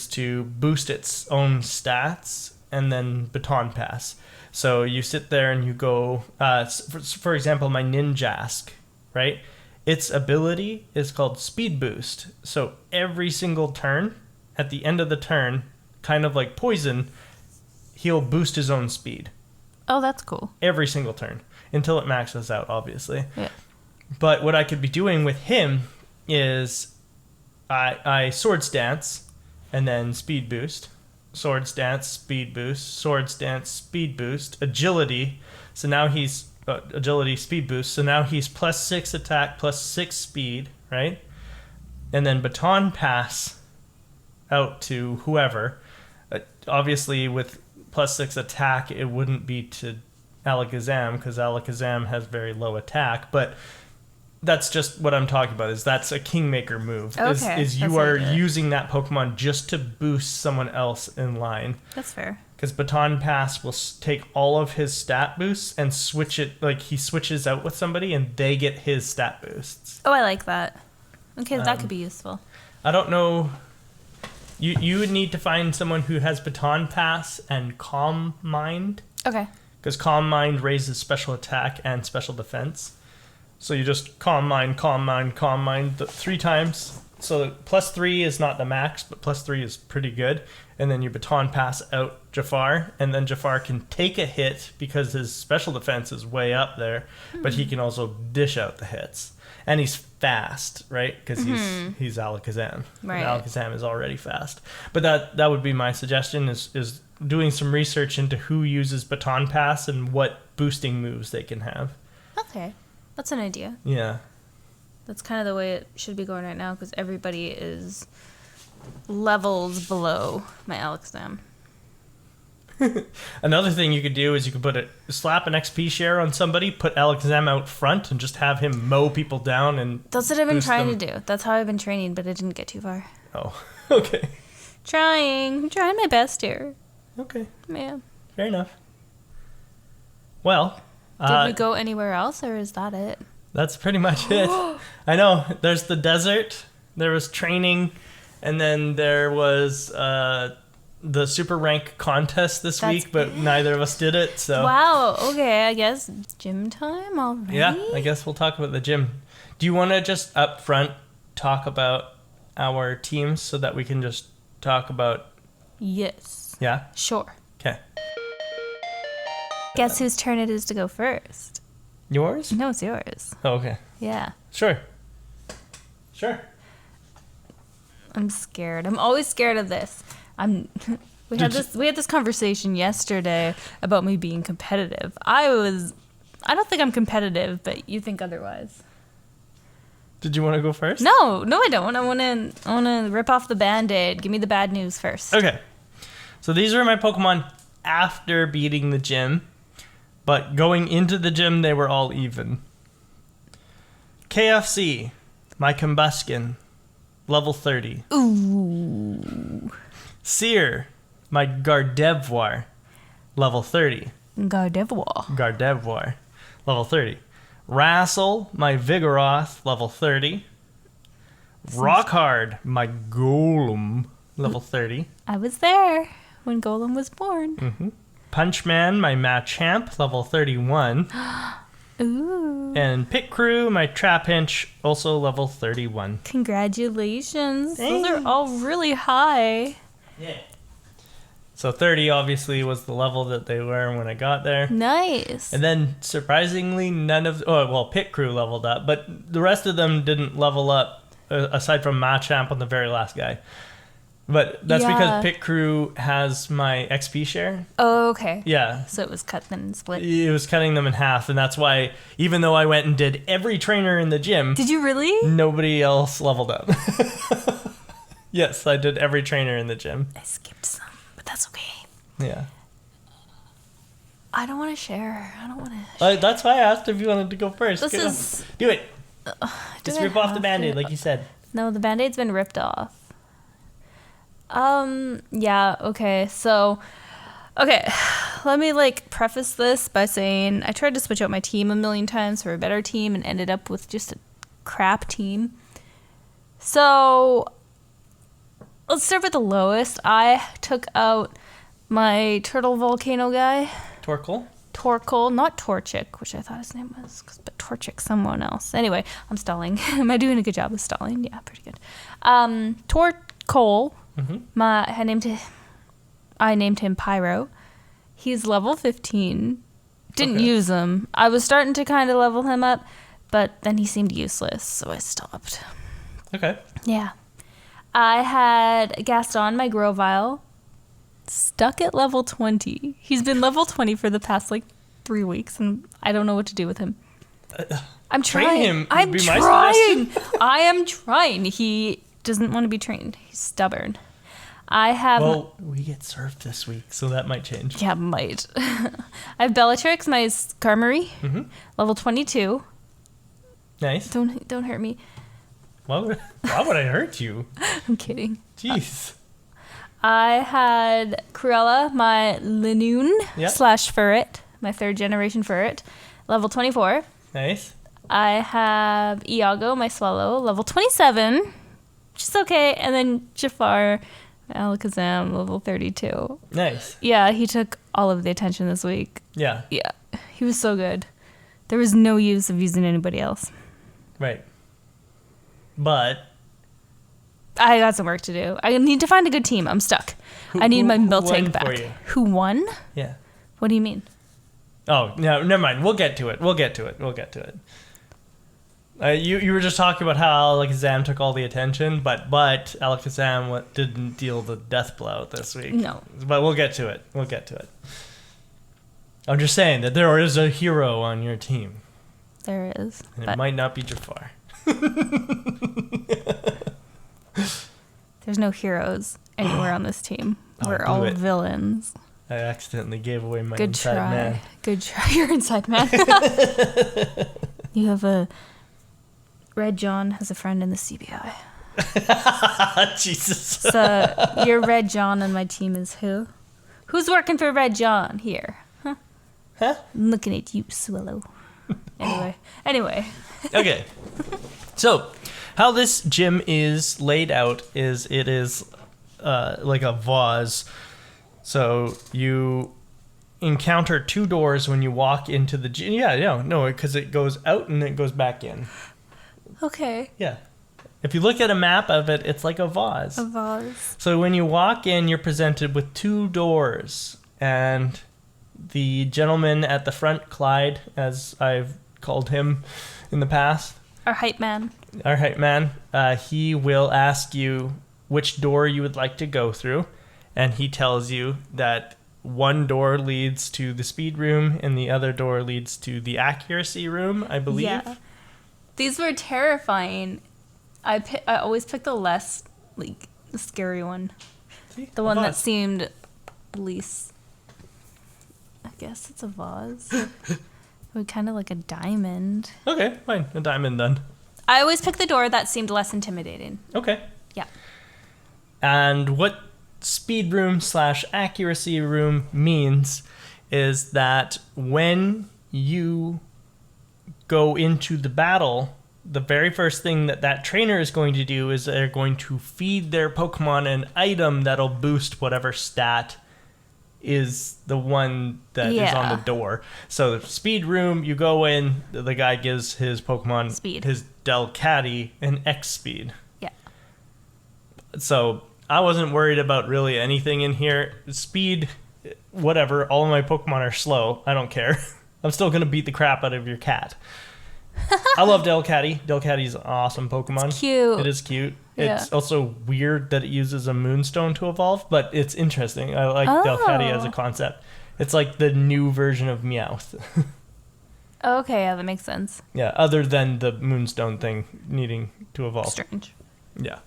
Speaker 1: to boost its own stats and then baton pass. So you sit there and you go, for example, my Ninjask, right? Its ability is called Speed Boost. So every single turn, at the end of the turn, kind of like Poison, he'll boost his own speed.
Speaker 2: Oh, that's cool.
Speaker 1: Every single turn, until it maxes out, obviously.
Speaker 2: Yeah.
Speaker 1: But what I could be doing with him is I Swords Dance and then Speed Boost. Swords Dance, Speed Boost, Swords Dance, Speed Boost, Agility. So now he's Agility, Speed Boost. So now he's +6 attack, +6 speed, right? And then Baton Pass out to whoever. Obviously, with +6 attack, it wouldn't be to Alakazam because Alakazam has very low attack. But that's just what I'm talking about. Is that's a Kingmaker move?
Speaker 2: Okay,
Speaker 1: Is you
Speaker 2: that's
Speaker 1: are
Speaker 2: what it is.
Speaker 1: using that Pokemon just to boost someone else in line?
Speaker 2: That's fair.
Speaker 1: Because Baton Pass will take all of his stat boosts and switch it. Like, he switches out with somebody and they get his stat boosts.
Speaker 2: Oh, I like that. Okay, that could be useful.
Speaker 1: I don't know. You would need to find someone who has Baton Pass and Calm Mind.
Speaker 2: Okay.
Speaker 1: Because Calm Mind raises special attack and special defense. So you just Calm Mind, Calm Mind, Calm Mind 3 times. So +3 is not the max, but +3 is pretty good. And then you Baton Pass out Jafar, and then Jafar can take a hit because his special defense is way up there, but he can also dish out the hits. And he's fast, right? Because he's Alakazam.
Speaker 2: Right.
Speaker 1: And Alakazam is already fast. But that would be my suggestion is doing some research into who uses Baton Pass and what boosting moves they can have.
Speaker 2: Okay. That's an idea.
Speaker 1: Yeah.
Speaker 2: That's kind of the way it should be going right now because everybody is levels below my Alakazam.
Speaker 1: Another thing you could do is you could slap an XP share on somebody, put Alakazam out front, and just have him mow people down and
Speaker 2: That's what I've been
Speaker 1: boost
Speaker 2: trying
Speaker 1: them.
Speaker 2: to do. That's how I've been training, but it didn't get too far.
Speaker 1: Oh, okay.
Speaker 2: Trying my best here.
Speaker 1: Okay,
Speaker 2: Yeah.
Speaker 1: fair enough. Well,
Speaker 2: Did we go anywhere else, or is that it?
Speaker 1: that's pretty much it. I know, there's the desert, there was training, and then there was the Super Rank contest this
Speaker 2: That's
Speaker 1: week, but
Speaker 2: it.
Speaker 1: neither of us did it, so...
Speaker 2: Wow. Okay. I guess gym time already.
Speaker 1: Yeah, I guess we'll talk about the gym. Do you want to just up front talk about our teams so that we can just talk about...
Speaker 2: Yes.
Speaker 1: Yeah?
Speaker 2: Sure.
Speaker 1: Okay.
Speaker 2: Guess whose turn it is to go first?
Speaker 1: Yours?
Speaker 2: No, it's yours.
Speaker 1: Oh, okay.
Speaker 2: Yeah.
Speaker 1: Sure. Sure.
Speaker 2: I'm scared. I'm always scared of this. We had this conversation yesterday about me being competitive. I don't think I'm competitive, but you think otherwise.
Speaker 1: Did you want to go first?
Speaker 2: No, I don't. I want to rip off the Band-Aid. Give me the bad news first.
Speaker 1: Okay. So these are my Pokemon after beating the gym, but going into the gym, they were all even. KFC, my Combuskin, level 30.
Speaker 2: Ooh.
Speaker 1: Sear, my Gardevoir, level 30. Gardevoir, level 30. Wrassle, my Vigoroth, level 30. Rockhard, my Golem, level 30.
Speaker 2: I was there when Golem was born.
Speaker 1: Punchman, my Machamp, level 31.
Speaker 2: Ooh.
Speaker 1: And Pit Crew, my Trapinch, also level 31.
Speaker 2: Congratulations.
Speaker 1: Thanks.
Speaker 2: Those are all really high.
Speaker 1: Yeah. So 30 obviously was the level that they were when I got there.
Speaker 2: Nice.
Speaker 1: And then surprisingly, Pit Crew leveled up, but the rest of them didn't level up aside from Machamp on the very last guy. But that's because Pit Crew has my XP share.
Speaker 2: Oh, okay.
Speaker 1: Yeah.
Speaker 2: So it was cut and split.
Speaker 1: It was cutting them in half, and that's why even though I went and did every trainer in the gym,
Speaker 2: Did you really?
Speaker 1: nobody else leveled up. Yes, I did every trainer in the gym.
Speaker 2: I skipped some, but that's okay.
Speaker 1: Yeah.
Speaker 2: I don't want to share. I don't want to.
Speaker 1: That's why I asked if you wanted to go first.
Speaker 2: This
Speaker 1: Go.
Speaker 2: is.
Speaker 1: Do it.
Speaker 2: I
Speaker 1: Just rip off the
Speaker 2: have
Speaker 1: Band-Aid
Speaker 2: to?
Speaker 1: like you said.
Speaker 2: No, the Band-Aid's been ripped off. Yeah, okay. So, okay. Let me preface this by saying I tried to switch out my team a million times for a better team and ended up with just a crap team. So, let's start with the lowest. I took out my turtle volcano guy. Torkoal, not Torchic, which I thought his name was, but Torchic, someone else. Anyway, I'm stalling. Am I doing a good job of stalling? Yeah, pretty good. Torkoal, I named him Pyro. He's level 15. Didn't use him. I was starting to kind of level him up, but then he seemed useless, so I stopped.
Speaker 1: Okay.
Speaker 2: Yeah. I had Gaston, my Grovyle, stuck at level 20. He's been level 20 for the past 3 weeks, and I don't know what to do with him. I'm trying.
Speaker 1: Train him.
Speaker 2: I'm
Speaker 1: would be my
Speaker 2: trying.
Speaker 1: suggestion.
Speaker 2: I am trying. He doesn't want to be trained. He's stubborn. I have.
Speaker 1: Well, we get served this week, so that might change.
Speaker 2: Yeah, might. I have Bellatrix, my Skarmory, level 22.
Speaker 1: Nice.
Speaker 2: Don't hurt me.
Speaker 1: Why would I hurt you?
Speaker 2: I'm kidding.
Speaker 1: Jeez.
Speaker 2: I had Cruella, my Linoon
Speaker 1: Yep.
Speaker 2: / Ferret, my 3rd generation Ferret, level 24.
Speaker 1: Nice.
Speaker 2: I have Iago, my Swallow, level 27, which is okay. And then Jafar, my Alakazam, level 32.
Speaker 1: Nice.
Speaker 2: Yeah, he took all of the attention this week.
Speaker 1: Yeah.
Speaker 2: Yeah, he was so good. There was no use of using anybody else.
Speaker 1: Right. But
Speaker 2: I got some work to do. I need to find a good team. I'm stuck. I need my
Speaker 1: who
Speaker 2: Miltank
Speaker 1: won
Speaker 2: back.
Speaker 1: for you?
Speaker 2: Who won?
Speaker 1: Yeah.
Speaker 2: What do you mean?
Speaker 1: Oh, no, never mind. We'll get to it. You were just talking about how Alakazam took all the attention, but Alakazam didn't deal the death blow this week.
Speaker 2: No.
Speaker 1: But we'll get to it. I'm just saying that there is a hero on your team,
Speaker 2: There is.
Speaker 1: and
Speaker 2: But
Speaker 1: it might not be Jafar.
Speaker 2: there's no heroes anywhere on this team.
Speaker 1: Oh,
Speaker 2: We're
Speaker 1: blew
Speaker 2: all
Speaker 1: it.
Speaker 2: villains.
Speaker 1: I accidentally gave away my
Speaker 2: Good
Speaker 1: inside
Speaker 2: try.
Speaker 1: man.
Speaker 2: Good try. You're inside man. You have a... Red John has a friend in the CBI.
Speaker 1: Jesus.
Speaker 2: So your Red John and my team is who? Who's working for Red John here? Huh? I'm looking at you, Swallow. Anyway.
Speaker 1: Okay. So, how this gym is laid out is it is like a vase. So you encounter 2 doors when you walk into the gym. Yeah, no, because it goes out and it goes back in.
Speaker 2: Okay.
Speaker 1: Yeah. If you look at a map of it, it's like a vase.
Speaker 2: A vase.
Speaker 1: So when you walk in, you're presented with 2 doors. And the gentleman at the front, Clyde, as I've called him in the past,
Speaker 2: Our hype man.
Speaker 1: he will ask you which door you would like to go through. And he tells you that one door leads to the speed room and the other door leads to the accuracy room, I believe.
Speaker 2: Yeah. These were terrifying. I always pick the less, the scary one.
Speaker 1: See?
Speaker 2: The
Speaker 1: A
Speaker 2: one that
Speaker 1: vase.
Speaker 2: seemed least... I guess it's a vase. Kind of like a diamond.
Speaker 1: Okay, fine. A diamond then.
Speaker 2: I always pick the door that seemed less intimidating.
Speaker 1: Okay.
Speaker 2: Yeah.
Speaker 1: And what speed room / accuracy room means is that when you go into the battle, the very first thing that trainer is going to do is they're going to feed their Pokemon an item that'll boost whatever stat is the one that is on the door. So the speed room, you go in, the guy gives his Pokemon,
Speaker 2: Speed.
Speaker 1: his Delcatty, an X speed.
Speaker 2: Yeah.
Speaker 1: So I wasn't worried about really anything in here. Speed, whatever, all of my Pokemon are slow. I don't care. I'm still going to beat the crap out of your cat. I love Delcatty. Delcatty's an awesome Pokemon.
Speaker 2: It's cute.
Speaker 1: It is cute.
Speaker 2: Yeah.
Speaker 1: It's also weird that it uses a Moonstone to evolve, but it's interesting. I like Delcatty as a concept. It's like the new version of Meowth.
Speaker 2: Okay, yeah, that makes sense.
Speaker 1: Yeah, other than the Moonstone thing needing to evolve.
Speaker 2: Strange.
Speaker 1: Yeah.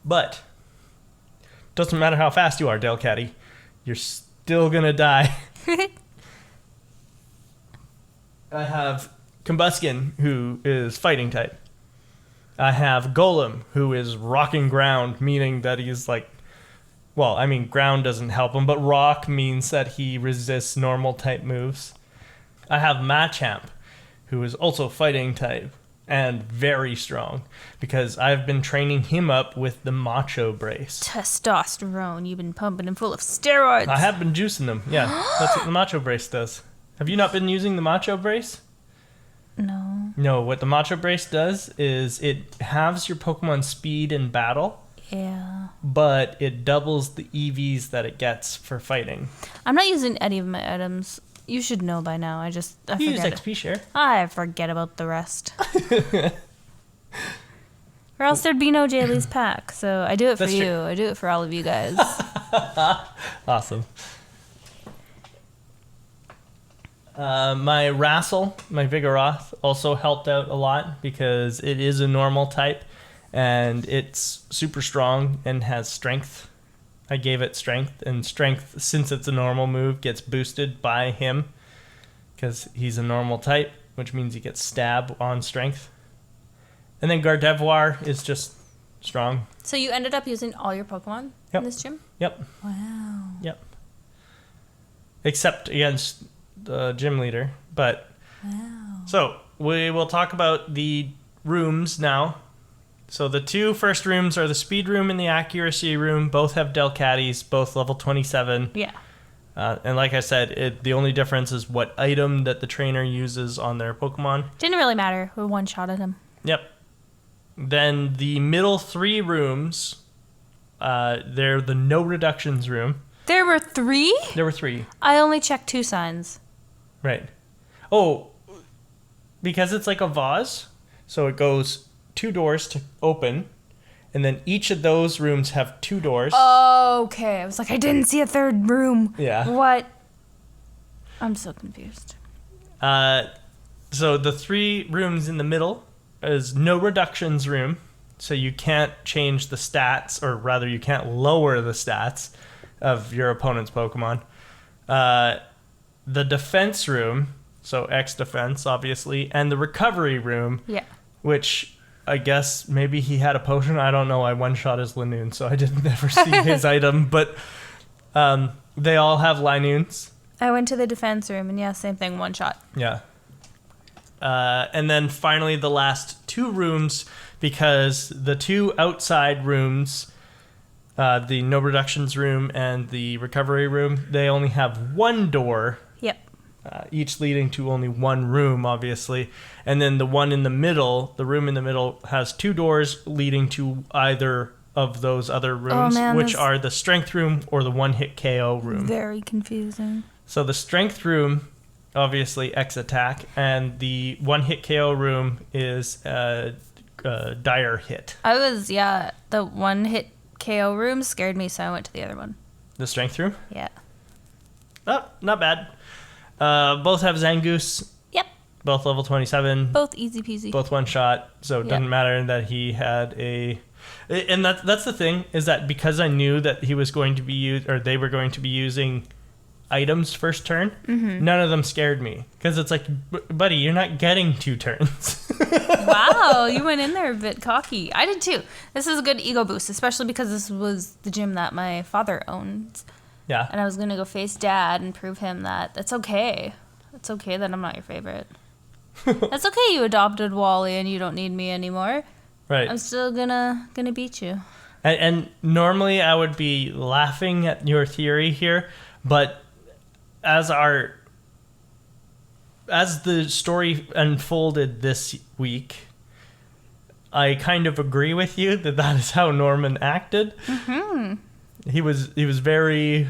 Speaker 1: But doesn't matter how fast you are, Delcatty. You're still going to die. I have Combuskin, who is fighting type. I have Golem, who is rocking ground, meaning that he's like... Well, I mean, ground doesn't help him, but rock means that he resists normal type moves. I have Machamp, who is also fighting type, and very strong, because I've been training him up with the Macho Brace.
Speaker 2: Testosterone. You've been pumping him full of steroids.
Speaker 1: I have been juicing them, yeah. That's what the Macho Brace does. Have you not been using the Macho Brace?
Speaker 2: No.
Speaker 1: No, what the Macho Brace does is it halves your Pokemon speed in battle,
Speaker 2: Yeah.
Speaker 1: but it doubles the EVs that it gets for fighting.
Speaker 2: I'm not using any of my items. You should know by now. I
Speaker 1: You use
Speaker 2: forget.
Speaker 1: XP share.
Speaker 2: I forget about the rest. Or else there'd be no Jaylee's pack. So I do it for
Speaker 1: That's
Speaker 2: you.
Speaker 1: true.
Speaker 2: I do it for all of you guys.
Speaker 1: Awesome. My Wrassel, my Vigoroth, also helped out a lot because it is a normal type and it's super strong and has strength. I gave it strength, and strength, since it's a normal move, gets boosted by him because he's a normal type, which means he gets stab on strength. And then Gardevoir is just strong.
Speaker 2: So you ended up using all your Pokemon
Speaker 1: Yep.
Speaker 2: in this gym?
Speaker 1: Yep.
Speaker 2: Wow.
Speaker 1: Yep. Except against the gym leader. But
Speaker 2: Wow.
Speaker 1: so we will talk about the rooms now. So the two first rooms are the speed room and the accuracy room. Both have Delcatties, both level 27.
Speaker 2: Yeah.
Speaker 1: And like I said, the only difference is what item that the trainer uses on their Pokemon.
Speaker 2: Didn't really matter. We one-shotted him.
Speaker 1: Yep. Then the middle three rooms, they're the no reductions room.
Speaker 2: There were 3?
Speaker 1: There were 3.
Speaker 2: I only checked 2 signs.
Speaker 1: Right. Oh, because it's like a vase, so it goes 2 doors to open, and then each of those rooms have 2 doors.
Speaker 2: Okay. I was like, I didn't see a 3rd room.
Speaker 1: Yeah.
Speaker 2: What? I'm so confused.
Speaker 1: So the 3 rooms in the middle is no reductions room, so you can't change the stats, or rather you can't lower the stats of your opponent's Pokemon. The defense room, so X defense, obviously, and the recovery room,
Speaker 2: Yeah.
Speaker 1: which I guess maybe he had a potion. I don't know. I one-shot his Linoon, so I didn't ever see his item. But they all have Linoons.
Speaker 2: I went to the defense room, and yeah, same thing, one shot.
Speaker 1: Yeah. And then finally the last 2 rooms, because the 2 outside rooms, the no reductions room and the recovery room, they only have 1 door.
Speaker 2: Yep.
Speaker 1: Each leading to only 1 room, obviously. And then the one in the middle, the room in the middle, has 2 doors leading to either of those other rooms, which are the strength room or the one-hit KO room.
Speaker 2: Very confusing.
Speaker 1: So the strength room, obviously X attack, and the one-hit KO room is dire hit.
Speaker 2: The one-hit KO room scared me, so I went to the other one.
Speaker 1: The strength room?
Speaker 2: Yeah.
Speaker 1: Oh, not bad. Both have Zangoose.
Speaker 2: Yep.
Speaker 1: Both level 27.
Speaker 2: Both easy peasy.
Speaker 1: Both one shot. So it doesn't matter that he had a... And that's the thing, is that because I knew that he was going to be they were going to be using items first turn, none of them scared me. Because it's like, buddy, you're not getting 2 turns.
Speaker 2: Wow, you went in there a bit cocky. I did too. This is a good ego boost, especially because this was the gym that my father owned.
Speaker 1: Yeah.
Speaker 2: And I was going to go face Dad and prove him that it's okay. It's okay that I'm not your favorite. That's okay, you adopted Wally and you don't need me anymore.
Speaker 1: Right.
Speaker 2: I'm still gonna beat you.
Speaker 1: And normally I would be laughing at your theory here, but as the story unfolded this week, I kind of agree with you that is how Norman acted. Mm-hmm. He was very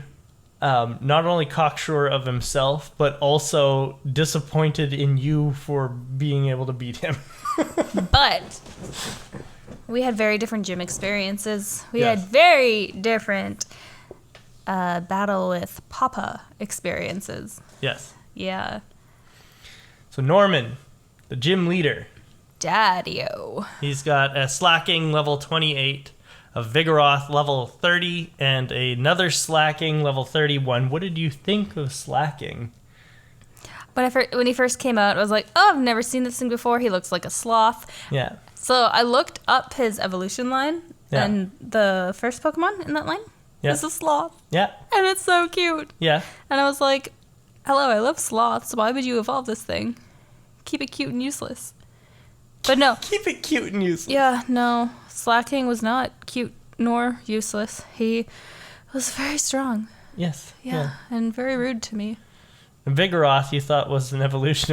Speaker 1: not only cocksure of himself, but also disappointed in you for being able to beat him.
Speaker 2: But we had very different gym experiences. We
Speaker 1: Yes.
Speaker 2: had very different battle with Papa experiences.
Speaker 1: Yes.
Speaker 2: Yeah.
Speaker 1: So Norman, the gym leader,
Speaker 2: Daddy-o.
Speaker 1: he's got a slacking level 28, a Vigoroth level 30, and another slacking level 31. What did you think of slacking?
Speaker 2: When he first came out, I was like, oh, I've never seen this thing before. He looks like a sloth.
Speaker 1: Yeah.
Speaker 2: So I looked up his evolution line,
Speaker 1: Yeah.
Speaker 2: and the first Pokemon in that line is a sloth.
Speaker 1: Yeah.
Speaker 2: And it's so cute.
Speaker 1: Yeah.
Speaker 2: And I was like, hello, I love sloths. Why would you evolve this thing? Keep it cute and useless. But no.
Speaker 1: Keep it cute and useless.
Speaker 2: Yeah, no. Slacking was not cute nor useless. He was very strong.
Speaker 1: Yes.
Speaker 2: Yeah. And very rude to me.
Speaker 1: And Vigoroth you thought was an evolution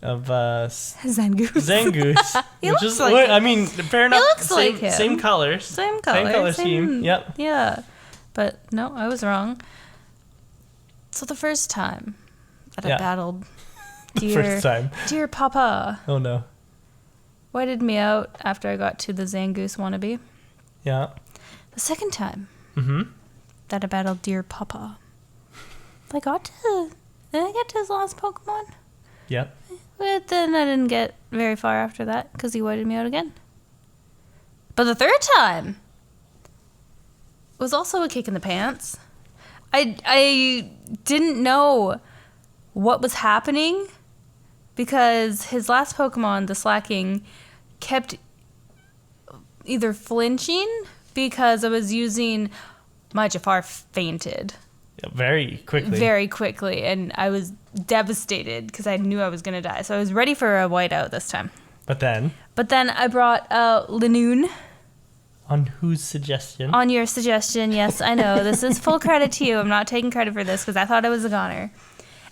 Speaker 1: of
Speaker 2: Zangoose.
Speaker 1: Zangoose.
Speaker 2: He
Speaker 1: which
Speaker 2: looks
Speaker 1: is,
Speaker 2: like
Speaker 1: I mean, fair enough.
Speaker 2: looks
Speaker 1: same,
Speaker 2: like him.
Speaker 1: Same colors.
Speaker 2: Same color.
Speaker 1: Same color scheme. Yep.
Speaker 2: Yeah. But no, I was wrong. So the first time that I battled
Speaker 1: First time.
Speaker 2: dear Papa
Speaker 1: Oh no.
Speaker 2: whited me out after I got to the Zangoose wannabe.
Speaker 1: Yeah.
Speaker 2: The second time
Speaker 1: Mm-hmm.
Speaker 2: that I battled dear Papa, did I get to his last Pokemon?
Speaker 1: Yep.
Speaker 2: But then I didn't get very far after that because he whited me out again. But the third time was also a kick in the pants. I didn't know what was happening because his last Pokemon, the Slacking, kept either flinching because I was using my Jafar fainted
Speaker 1: Yeah, very quickly.
Speaker 2: and I was devastated because I knew I was going to die. So I was ready for a whiteout this time.
Speaker 1: But then,
Speaker 2: I brought Linoon.
Speaker 1: on whose suggestion?
Speaker 2: On your suggestion, yes, I know. This is full credit to you. I'm not taking credit for this because I thought I was a goner.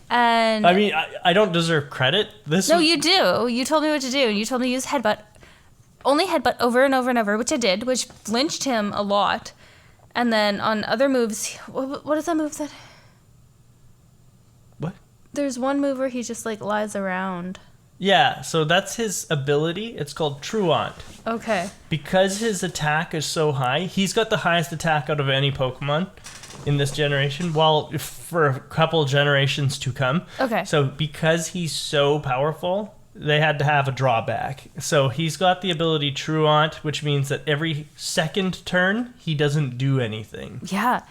Speaker 2: And
Speaker 1: I mean, I don't deserve credit.
Speaker 2: no, you do. You told me what to do. You told me to use Headbutt. Only Headbutt over and over and over, which I did, which flinched him a lot. And then on other moves, what is that move that?
Speaker 1: What?
Speaker 2: There's one move where he just like lies around.
Speaker 1: Yeah, so that's his ability. It's called Truant.
Speaker 2: Okay.
Speaker 1: Because his attack is so high, he's got the highest attack out of any Pokemon in this generation, well, for a couple generations to come.
Speaker 2: Okay.
Speaker 1: So because he's so powerful, they had to have a drawback. So he's got the ability Truant, which means that every second turn, he doesn't do anything.
Speaker 2: Yeah.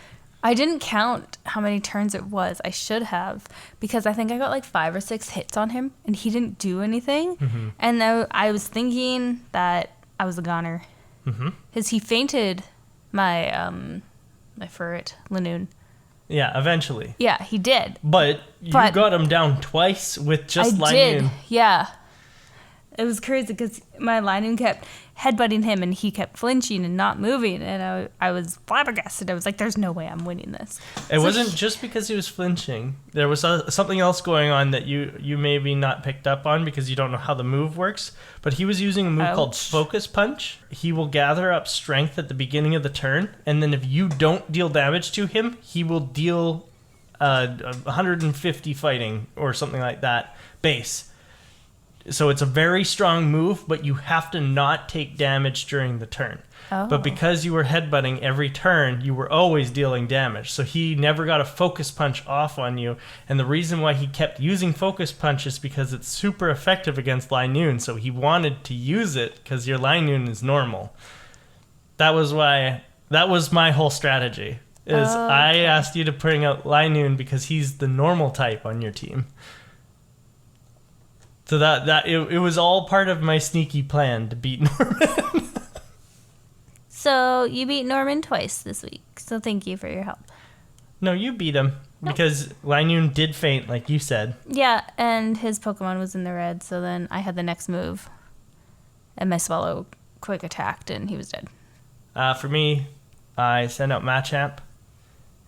Speaker 2: I didn't count how many turns it was. I should have, because I think I got like 5 or 6 hits on him, and he didn't do anything. Mm-hmm. And I was thinking that I was a goner. Because he fainted my my ferret, Linoon.
Speaker 1: Yeah, eventually.
Speaker 2: Yeah, he did.
Speaker 1: But you got him down twice with just
Speaker 2: I did.
Speaker 1: Linoon.
Speaker 2: Yeah. It was crazy because my Linoon kept headbutting him and he kept flinching and not moving. And I was flabbergasted. I was like, there's no way I'm winning this.
Speaker 1: It wasn't just because he was flinching. There was something else going on that you maybe not picked up on because you don't know how the move works. But he was using a move called Focus Punch. He will gather up strength at the beginning of the turn. And then if you don't deal damage to him, he will deal 150 fighting or something like that base. So it's a very strong move, but you have to not take damage during the turn. Oh. But because you were headbutting every turn, you were always dealing damage. So he never got a Focus Punch off on you. And the reason why he kept using Focus Punch is because it's super effective against Linoon. So he wanted to use it because your Linoon is normal. That was my whole strategy. I asked you to bring out Linoon because he's the normal type on your team. So it was all part of my sneaky plan to beat Norman.
Speaker 2: So you beat Norman twice this week. So thank you for your help.
Speaker 1: No, you beat him because Linoon did faint, like you said.
Speaker 2: Yeah, and his Pokemon was in the red, so then I had the next move. And my Swallow quick attacked, and he was dead.
Speaker 1: For me, I sent out Machamp,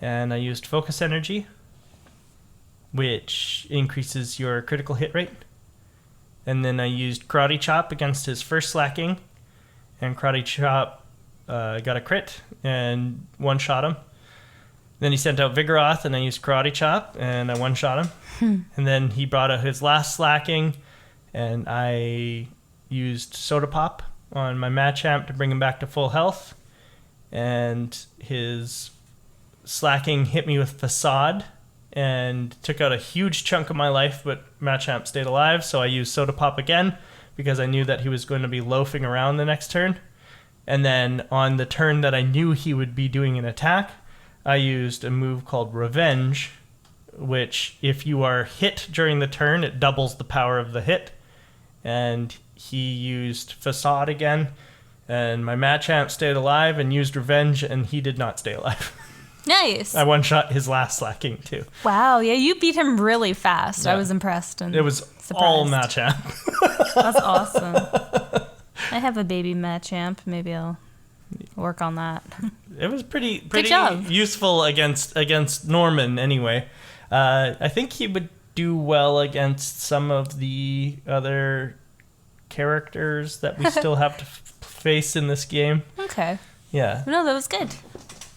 Speaker 1: and I used Focus Energy, which increases your critical hit rate. And then I used Karate Chop against his first Slacking, and Karate Chop got a crit and one-shot him. Then he sent out Vigoroth, and I used Karate Chop, and I one-shot him. And then he brought out his last Slacking, and I used Soda Pop on my Machamp to bring him back to full health. And his Slacking hit me with Facade and took out a huge chunk of my life, but Machamp stayed alive, so I used Soda Pop again because I knew that he was going to be loafing around the next turn. And then on the turn that I knew he would be doing an attack, I used a move called Revenge, which if you are hit during the turn, it doubles the power of the hit. And he used Facade again, and my Machamp stayed alive and used Revenge, and he did not stay alive.
Speaker 2: Nice.
Speaker 1: I one-shot his last Slacking, too.
Speaker 2: Wow, yeah, you beat him really fast.
Speaker 1: Yeah.
Speaker 2: I was impressed and
Speaker 1: It was
Speaker 2: surprised.
Speaker 1: all Machamp.
Speaker 2: That's awesome. I have a baby Machamp. Maybe I'll work on that.
Speaker 1: It was pretty
Speaker 2: job.
Speaker 1: useful against Norman, anyway. I think he would do well against some of the other characters that we still have to face in this game.
Speaker 2: Okay.
Speaker 1: Yeah.
Speaker 2: No, that was good.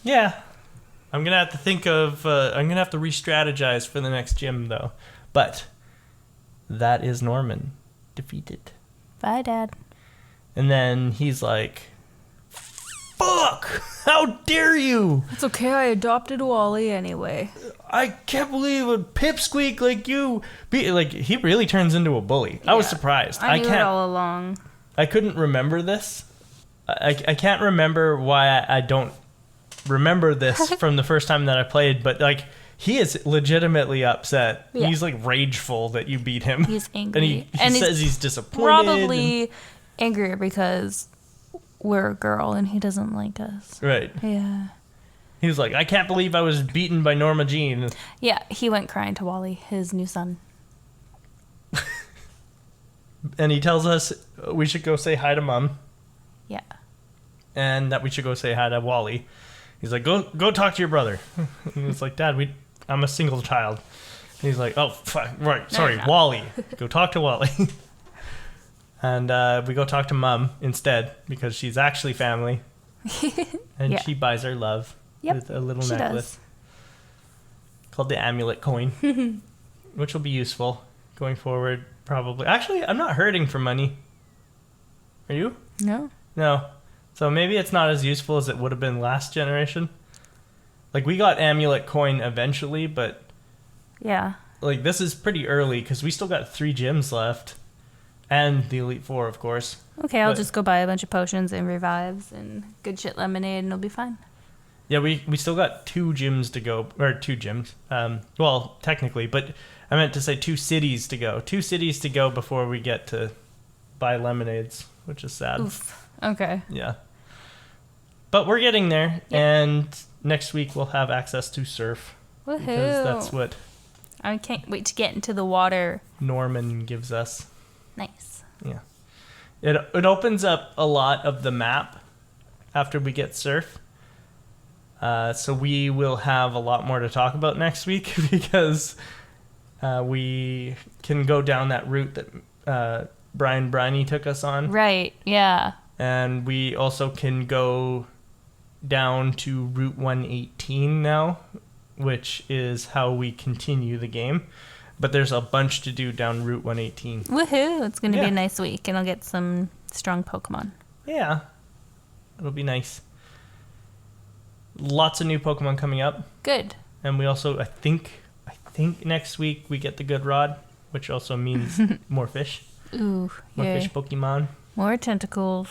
Speaker 1: Yeah. I'm going to have to think of... I'm going to have to re-strategize for the next gym, though. But that is Norman. Defeated.
Speaker 2: Bye, Dad.
Speaker 1: And then he's like, fuck! How dare you!
Speaker 2: It's okay, I adopted Wally anyway.
Speaker 1: I can't believe a pipsqueak like you... he really turns into a bully. I was surprised.
Speaker 2: I knew it all along.
Speaker 1: I couldn't remember this. I can't remember why I don't remember this from the first time that I played, but like he is legitimately upset.
Speaker 2: Yeah.
Speaker 1: He's like rageful that you beat him.
Speaker 2: He's angry.
Speaker 1: And he says he's disappointed.
Speaker 2: Probably angrier because we're a girl and he doesn't like us.
Speaker 1: Right.
Speaker 2: Yeah.
Speaker 1: He was like, I can't believe I was beaten by Norma Jean.
Speaker 2: Yeah, he went crying to Wally, his new son.
Speaker 1: And he tells us we should go say hi to Mom.
Speaker 2: Yeah.
Speaker 1: And that we should go say hi to Wally. He's like, go talk to your brother. And it's like, Dad, I'm a single child. And he's like, oh, fuck, right, sorry,
Speaker 2: you're not.
Speaker 1: Wally. Go talk to Wally. And we go talk to Mom instead because she's actually family. And
Speaker 2: Yeah.
Speaker 1: she buys her love with a little necklace called the amulet coin, which will be useful going forward, probably. Actually, I'm not hurting for money. Are you?
Speaker 2: No.
Speaker 1: No. So maybe it's not as useful as it would have been last generation. Like, we got amulet coin eventually, but
Speaker 2: Yeah.
Speaker 1: like this is pretty early because we still got 3 gyms left. And the Elite Four, of course.
Speaker 2: Okay, I'll
Speaker 1: But-
Speaker 2: just go buy a bunch of potions and revives and good shit lemonade and it'll be fine.
Speaker 1: Yeah, we still got 2 gyms to go, or 2 gyms. Well, technically, but I meant to say 2 cities to go. 2 cities to go before we get to buy lemonades, which is sad.
Speaker 2: Oof. Okay.
Speaker 1: Yeah. But we're getting there, and next week we'll have access to surf.
Speaker 2: Woohoo.
Speaker 1: Because that's what
Speaker 2: I can't wait to get into the water.
Speaker 1: Norman gives us.
Speaker 2: Nice.
Speaker 1: Yeah. It opens up a lot of the map after we get surf. So we will have a lot more to talk about next week because we can go down that route that Brian Briney took us on.
Speaker 2: Right, yeah.
Speaker 1: And we also can go down to Route 118 now, which is how we continue the game. But there's a bunch to do down Route 118.
Speaker 2: Woohoo. It's going to
Speaker 1: Yeah.
Speaker 2: be a nice week and I'll get some strong Pokemon.
Speaker 1: Yeah. It'll be nice. Lots of new Pokemon coming up.
Speaker 2: Good.
Speaker 1: And we also, I think next week we get the good rod, which also means more fish.
Speaker 2: Ooh,
Speaker 1: More
Speaker 2: yay.
Speaker 1: fish Pokemon.
Speaker 2: More tentacles.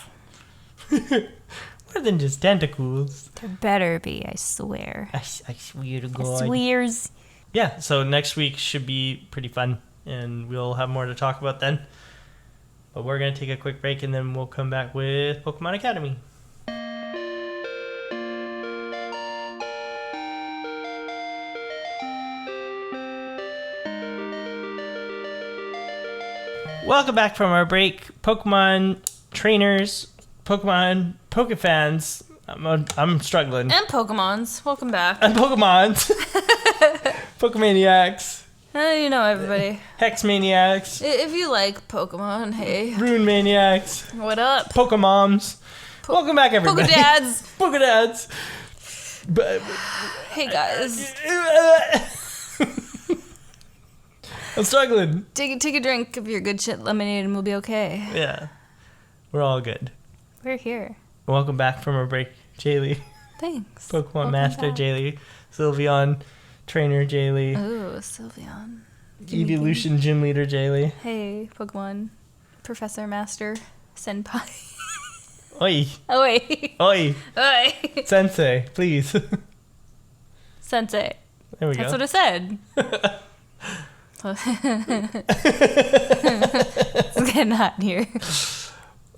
Speaker 1: More than just tentacles.
Speaker 2: There better be, I swear.
Speaker 1: I swear to
Speaker 2: I
Speaker 1: God.
Speaker 2: swears.
Speaker 1: Yeah, so next week should be pretty fun, and we'll have more to talk about then. But we're going to take a quick break, and then we'll come back with Pokemon Academy. Welcome back from our break, Pokemon trainers, Pokemon Pokefans. I'm struggling.
Speaker 2: And Pokemons, welcome back.
Speaker 1: And Pokemons. Pokemaniacs.
Speaker 2: You know everybody.
Speaker 1: Hexmaniacs.
Speaker 2: If you like Pokemon, hey.
Speaker 1: Rune Maniacs.
Speaker 2: What up?
Speaker 1: Pokemoms. Welcome back, everybody.
Speaker 2: Pokedads.
Speaker 1: Pokedads.
Speaker 2: Hey guys.
Speaker 1: I'm struggling.
Speaker 2: Take a drink of your good shit lemonade and we'll be okay.
Speaker 1: Yeah. We're all good.
Speaker 2: We're here.
Speaker 1: Welcome back from our break, Jaylee.
Speaker 2: Thanks.
Speaker 1: Pokemon
Speaker 2: Welcome
Speaker 1: Master
Speaker 2: back.
Speaker 1: Jaylee. Sylveon Trainer Jaylee.
Speaker 2: Ooh, Sylveon.
Speaker 1: Evolution Gym Leader Jaylee.
Speaker 2: Hey, Pokemon Professor Master Senpai.
Speaker 1: Oi.
Speaker 2: Oh, wait.
Speaker 1: Oi.
Speaker 2: Oi.
Speaker 1: Sensei, please.
Speaker 2: Sensei.
Speaker 1: There we
Speaker 2: That's
Speaker 1: go.
Speaker 2: what I said. It's getting hot in here.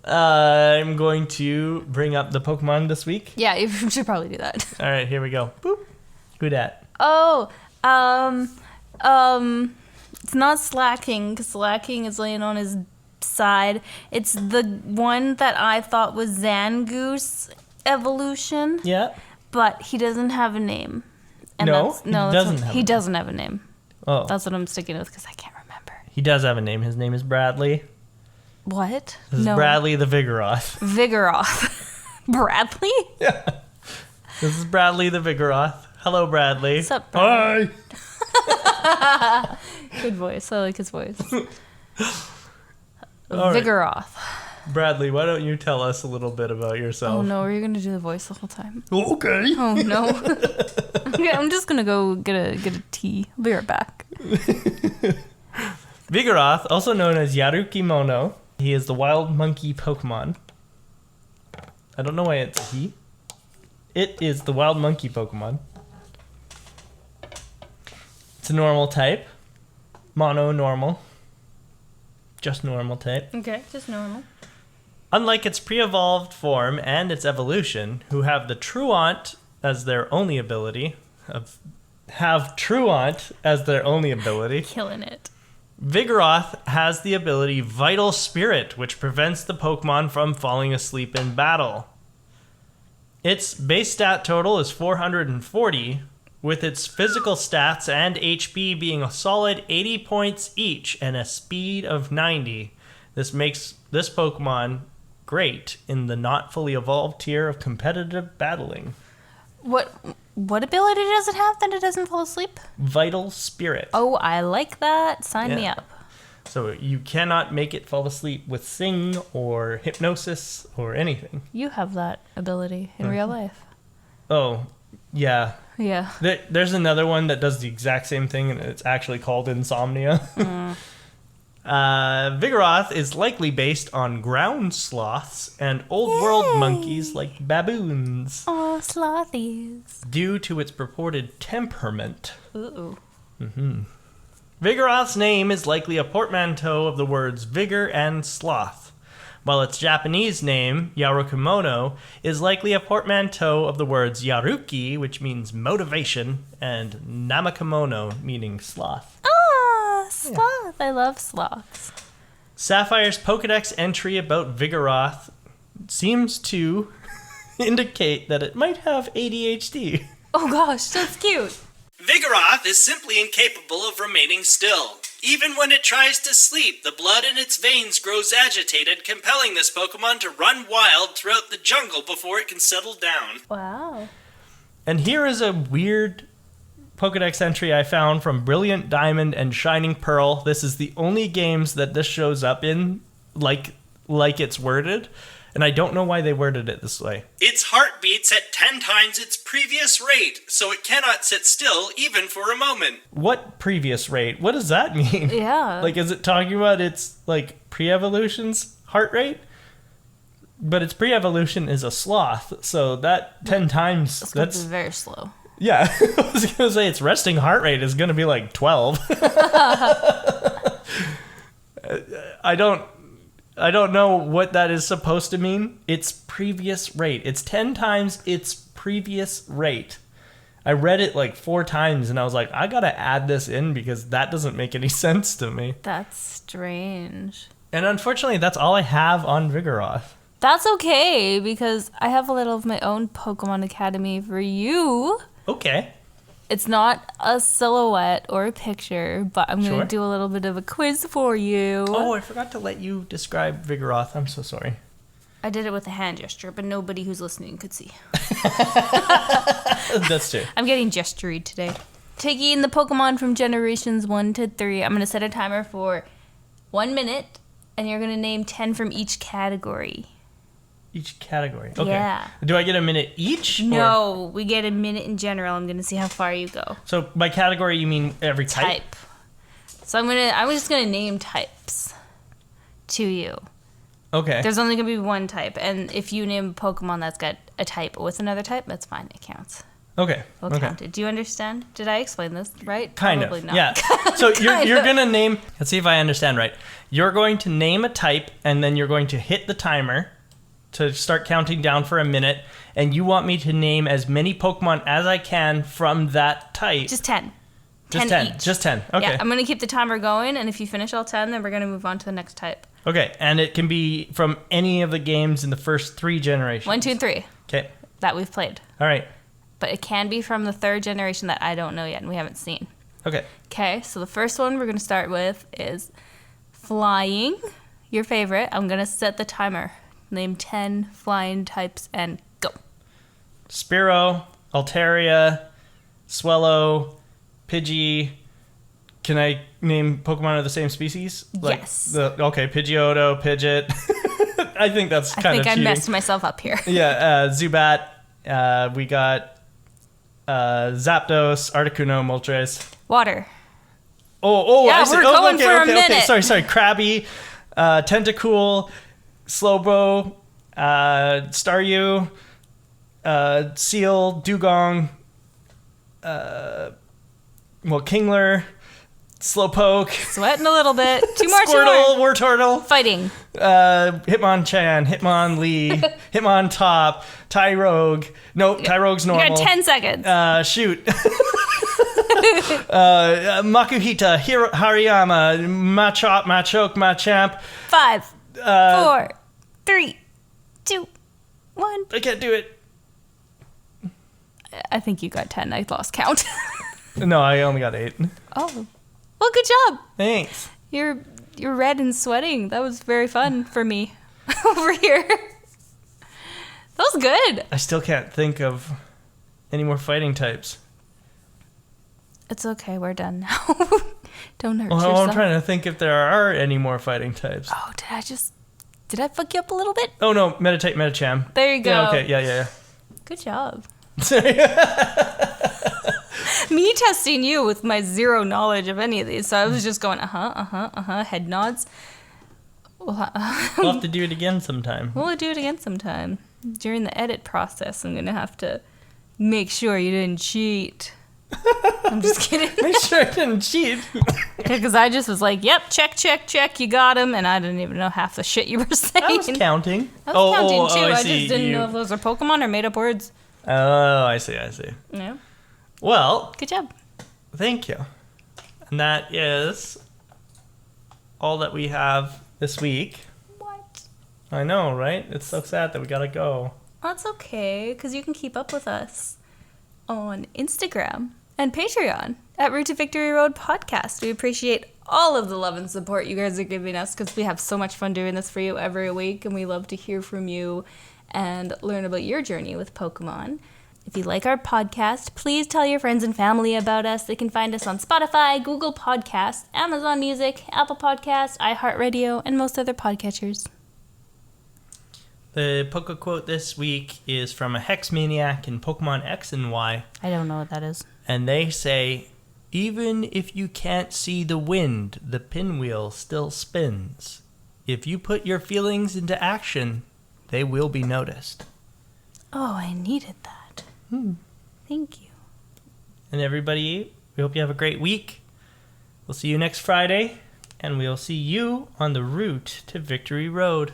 Speaker 1: I'm going to bring up the Pokemon this week.
Speaker 2: Yeah, you should probably do that.
Speaker 1: All right, here we go. Boop. Who dat?
Speaker 2: Oh, it's not Slacking, because Slacking is laying on his side. It's the one that I thought was Zangoose evolution,
Speaker 1: Yeah.
Speaker 2: but he doesn't have a name.
Speaker 1: He doesn't have
Speaker 2: he
Speaker 1: a
Speaker 2: doesn't have a name.
Speaker 1: Oh,
Speaker 2: That's what I'm sticking with, because I can't remember.
Speaker 1: he does have a name. His name is Bradley.
Speaker 2: What?
Speaker 1: This is Bradley the Vigoroth.
Speaker 2: Vigoroth. Bradley?
Speaker 1: Yeah. This is Bradley the Vigoroth. Hello, Bradley.
Speaker 2: What's up, Bradley?
Speaker 3: Hi.
Speaker 2: Good voice. I like his voice.
Speaker 1: All right.
Speaker 2: Vigoroth.
Speaker 1: Bradley, why don't you tell us a little bit about yourself?
Speaker 2: Oh no, are you gonna do the voice the whole time?
Speaker 3: Okay.
Speaker 2: Oh no. Okay, I'm just gonna go get a tea. I'll be right back.
Speaker 1: Vigoroth, also known as Yarukimono, he is the wild monkey Pokemon. I don't know why it's a he. It is the wild monkey Pokemon. It's a normal type. Mono normal. Just normal type.
Speaker 2: Okay, just normal.
Speaker 1: Unlike its pre-evolved form and its evolution, who have the Truant as their only ability,
Speaker 2: Killing it.
Speaker 1: Vigoroth has the ability Vital Spirit, which prevents the Pokemon from falling asleep in battle. Its base stat total is 440, with its physical stats and HP being a solid 80 points each and a speed of 90. This makes this Pokemon great in the not fully evolved tier of competitive battling.
Speaker 2: What ability does it have that it doesn't fall asleep?
Speaker 1: Vital Spirit.
Speaker 2: Oh, I like that. Sign me
Speaker 1: Yeah.
Speaker 2: up.
Speaker 1: So you cannot make it fall asleep with Sing or Hypnosis or anything.
Speaker 2: You have that ability in real life.
Speaker 1: Oh, yeah.
Speaker 2: Yeah.
Speaker 1: There's another one that does the exact same thing, and it's actually called Insomnia. Vigoroth is likely based on ground sloths and old world monkeys like baboons,
Speaker 2: Oh, slothies.
Speaker 1: due to its purported temperament.
Speaker 2: Ooh.
Speaker 1: Vigoroth's name is likely a portmanteau of the words vigor and sloth, while its Japanese name, Yarukimono, is likely a portmanteau of the words Yaruki, which means motivation, and Namakimono, meaning sloth.
Speaker 2: Ah, sloth. I love sloths.
Speaker 1: Sapphire's Pokedex entry about Vigoroth seems to indicate that it might have ADHD.
Speaker 2: Oh gosh, that's cute.
Speaker 1: Vigoroth is simply incapable of remaining still. Even when it tries to sleep, the blood in its veins grows agitated, compelling this Pokemon to run wild throughout the jungle before it can settle down.
Speaker 2: Wow.
Speaker 1: And here is a weird Pokedex entry I found from Brilliant Diamond and Shining Pearl. This is the only games that this shows up in, like it's worded. And I don't know why they worded it this way. Its heart beats at 10 times its previous rate, so it cannot sit still even for a moment. What previous rate? What does that mean?
Speaker 2: Yeah.
Speaker 1: Like, is it talking about its, like, pre-evolution's heart rate? But its pre-evolution is a sloth, so that 10 times,
Speaker 2: That's very slow.
Speaker 1: yeah, I was going to say its resting heart rate is going to be like 12. I don't know what that is supposed to mean. Its previous rate. It's 10 times its previous rate. I read it like 4 times and I was like, I gotta add this in because that doesn't make any sense to me.
Speaker 2: That's strange.
Speaker 1: And unfortunately, that's all I have on Vigoroth.
Speaker 2: That's okay, because I have a little of my own Pokemon Academy for you.
Speaker 1: Okay.
Speaker 2: It's not a silhouette or a picture, but I'm going to do a little bit of a quiz for you.
Speaker 1: Oh, I forgot to let you describe Vigoroth. I'm so sorry.
Speaker 2: I did it with a hand gesture, but nobody who's listening could see.
Speaker 1: That's true.
Speaker 2: I'm getting gestured today. Taking the Pokemon from generations 1 to 3, I'm going to set a timer for 1 minute, and you're going to name 10 from each category.
Speaker 1: Each category. Okay.
Speaker 2: Yeah.
Speaker 1: Do I get a minute each?
Speaker 2: No, we get a minute in general. I'm going to see how far you go.
Speaker 1: So by category, you mean every type?
Speaker 2: So I'm just going to name types to you.
Speaker 1: Okay.
Speaker 2: There's only going to be one type. And if you name a Pokemon that's got a type with another type, that's fine. It counts.
Speaker 1: Okay.
Speaker 2: We'll count it. Do you understand? Did I explain this right?
Speaker 1: Kind
Speaker 2: Probably
Speaker 1: of.
Speaker 2: not.
Speaker 1: Yeah. So you're going to name... Let's see if I understand right. You're going to name a type, and then you're going to hit the timer to start counting down for a minute, and you want me to name as many Pokemon as I can from that type.
Speaker 2: Just 10.
Speaker 1: Just 10 each. Just 10. Okay.
Speaker 2: Yeah, I'm going to keep the timer going, and if you finish all 10, then we're going to move on to the next type.
Speaker 1: Okay, and it can be from any of the games in the first 3 generations.
Speaker 2: 1, 2, and 3.
Speaker 1: Okay.
Speaker 2: That we've played.
Speaker 1: All right.
Speaker 2: But it can be from the 3rd generation that I don't know yet and we haven't seen.
Speaker 1: Okay.
Speaker 2: Okay, so the first one we're going to start with is flying, your favorite. I'm going to set the timer. Name 10 flying types and go.
Speaker 1: Spearow, Altaria, Swellow, Pidgey. Can I name Pokemon of the same species?
Speaker 2: Yes.
Speaker 1: Okay, Pidgeotto, Pidgeot. I think that's kind of cheating.
Speaker 2: I think I messed myself up here.
Speaker 1: Yeah, Zubat. We got Zapdos, Articuno, Moltres.
Speaker 2: Water.
Speaker 1: Oh,
Speaker 2: yeah,
Speaker 1: I see.
Speaker 2: we're going
Speaker 1: okay,
Speaker 2: for a
Speaker 1: okay,
Speaker 2: minute.
Speaker 1: Okay. Sorry. Krabby, Tentacool, Slowbro, Staryu, Seal, Dugong, Kingler, Slowpoke.
Speaker 2: Sweating a little bit. 2 more,
Speaker 1: Squirtle,
Speaker 2: 2 more.
Speaker 1: Wartortle.
Speaker 2: Fighting.
Speaker 1: Hitmonchan, Hitmonlee, Hitmontop, Tyrogue. No, Tyrogue's normal.
Speaker 2: You got 10 seconds.
Speaker 1: Shoot. Makuhita, Hariyama, Machop, Machoke, Machamp.
Speaker 2: 5, 4, 3, 2, 1.
Speaker 1: I can't do it.
Speaker 2: I think you got 10. I lost count.
Speaker 1: No, I only got 8.
Speaker 2: Oh. Well, good job.
Speaker 1: Thanks.
Speaker 2: You're red and sweating. That was very fun for me over here. That was good.
Speaker 1: I still can't think of any more fighting types.
Speaker 2: It's okay. We're done now. Don't hurt
Speaker 1: Well,
Speaker 2: yourself.
Speaker 1: I'm trying to think if there are any more fighting types.
Speaker 2: Oh, did I fuck you up a little bit?
Speaker 1: Oh, no. Meditate, Medicham.
Speaker 2: There you go.
Speaker 1: Yeah, okay. Yeah.
Speaker 2: Good job. Me testing you with my 0 knowledge of any of these. So I was just going, head nods.
Speaker 1: We'll have to do it again sometime.
Speaker 2: We'll do it again sometime. During the edit process, I'm going to have to make sure you didn't cheat. I'm just kidding.
Speaker 1: Make sure I didn't cheat.
Speaker 2: Because I just was like, yep, check, you got him. And I didn't even know half the shit you were saying.
Speaker 1: I was counting.
Speaker 2: I was counting too.
Speaker 1: I
Speaker 2: I just didn't know if those are Pokemon or made up words.
Speaker 1: Oh, I see.
Speaker 2: Yeah.
Speaker 1: Well,
Speaker 2: Good job.
Speaker 1: thank you. And that is all that we have this week.
Speaker 2: What?
Speaker 1: I know, right? It's so sad that we gotta go.
Speaker 2: That's okay, because you can keep up with us on Instagram and Patreon at Route to Victory Road Podcast. We appreciate all of the love and support you guys are giving us because we have so much fun doing this for you every week, and we love to hear from you and learn about your journey with Pokemon. If you like our podcast, please tell your friends and family about us. They can find us on Spotify, Google Podcasts, Amazon Music, Apple Podcasts, iHeartRadio, and most other podcatchers.
Speaker 1: The Poke quote this week is from a Hex Maniac in Pokemon X and Y.
Speaker 2: I don't know what that is.
Speaker 1: And they say, even if you can't see the wind, the pinwheel still spins. If you put your feelings into action, they will be noticed.
Speaker 2: Oh, I needed that. Thank you.
Speaker 1: And everybody, we hope you have a great week. We'll see you next Friday, and we'll see you on the route to Victory Road.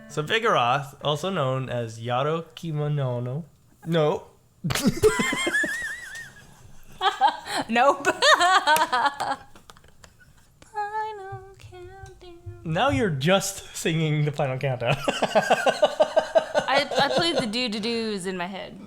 Speaker 1: So Vigoroth, also known as Yaro Kimono. No.
Speaker 2: Nope. Final countdown.
Speaker 1: Now you're just singing the final countdown.
Speaker 2: I played the do-do-do's in my head.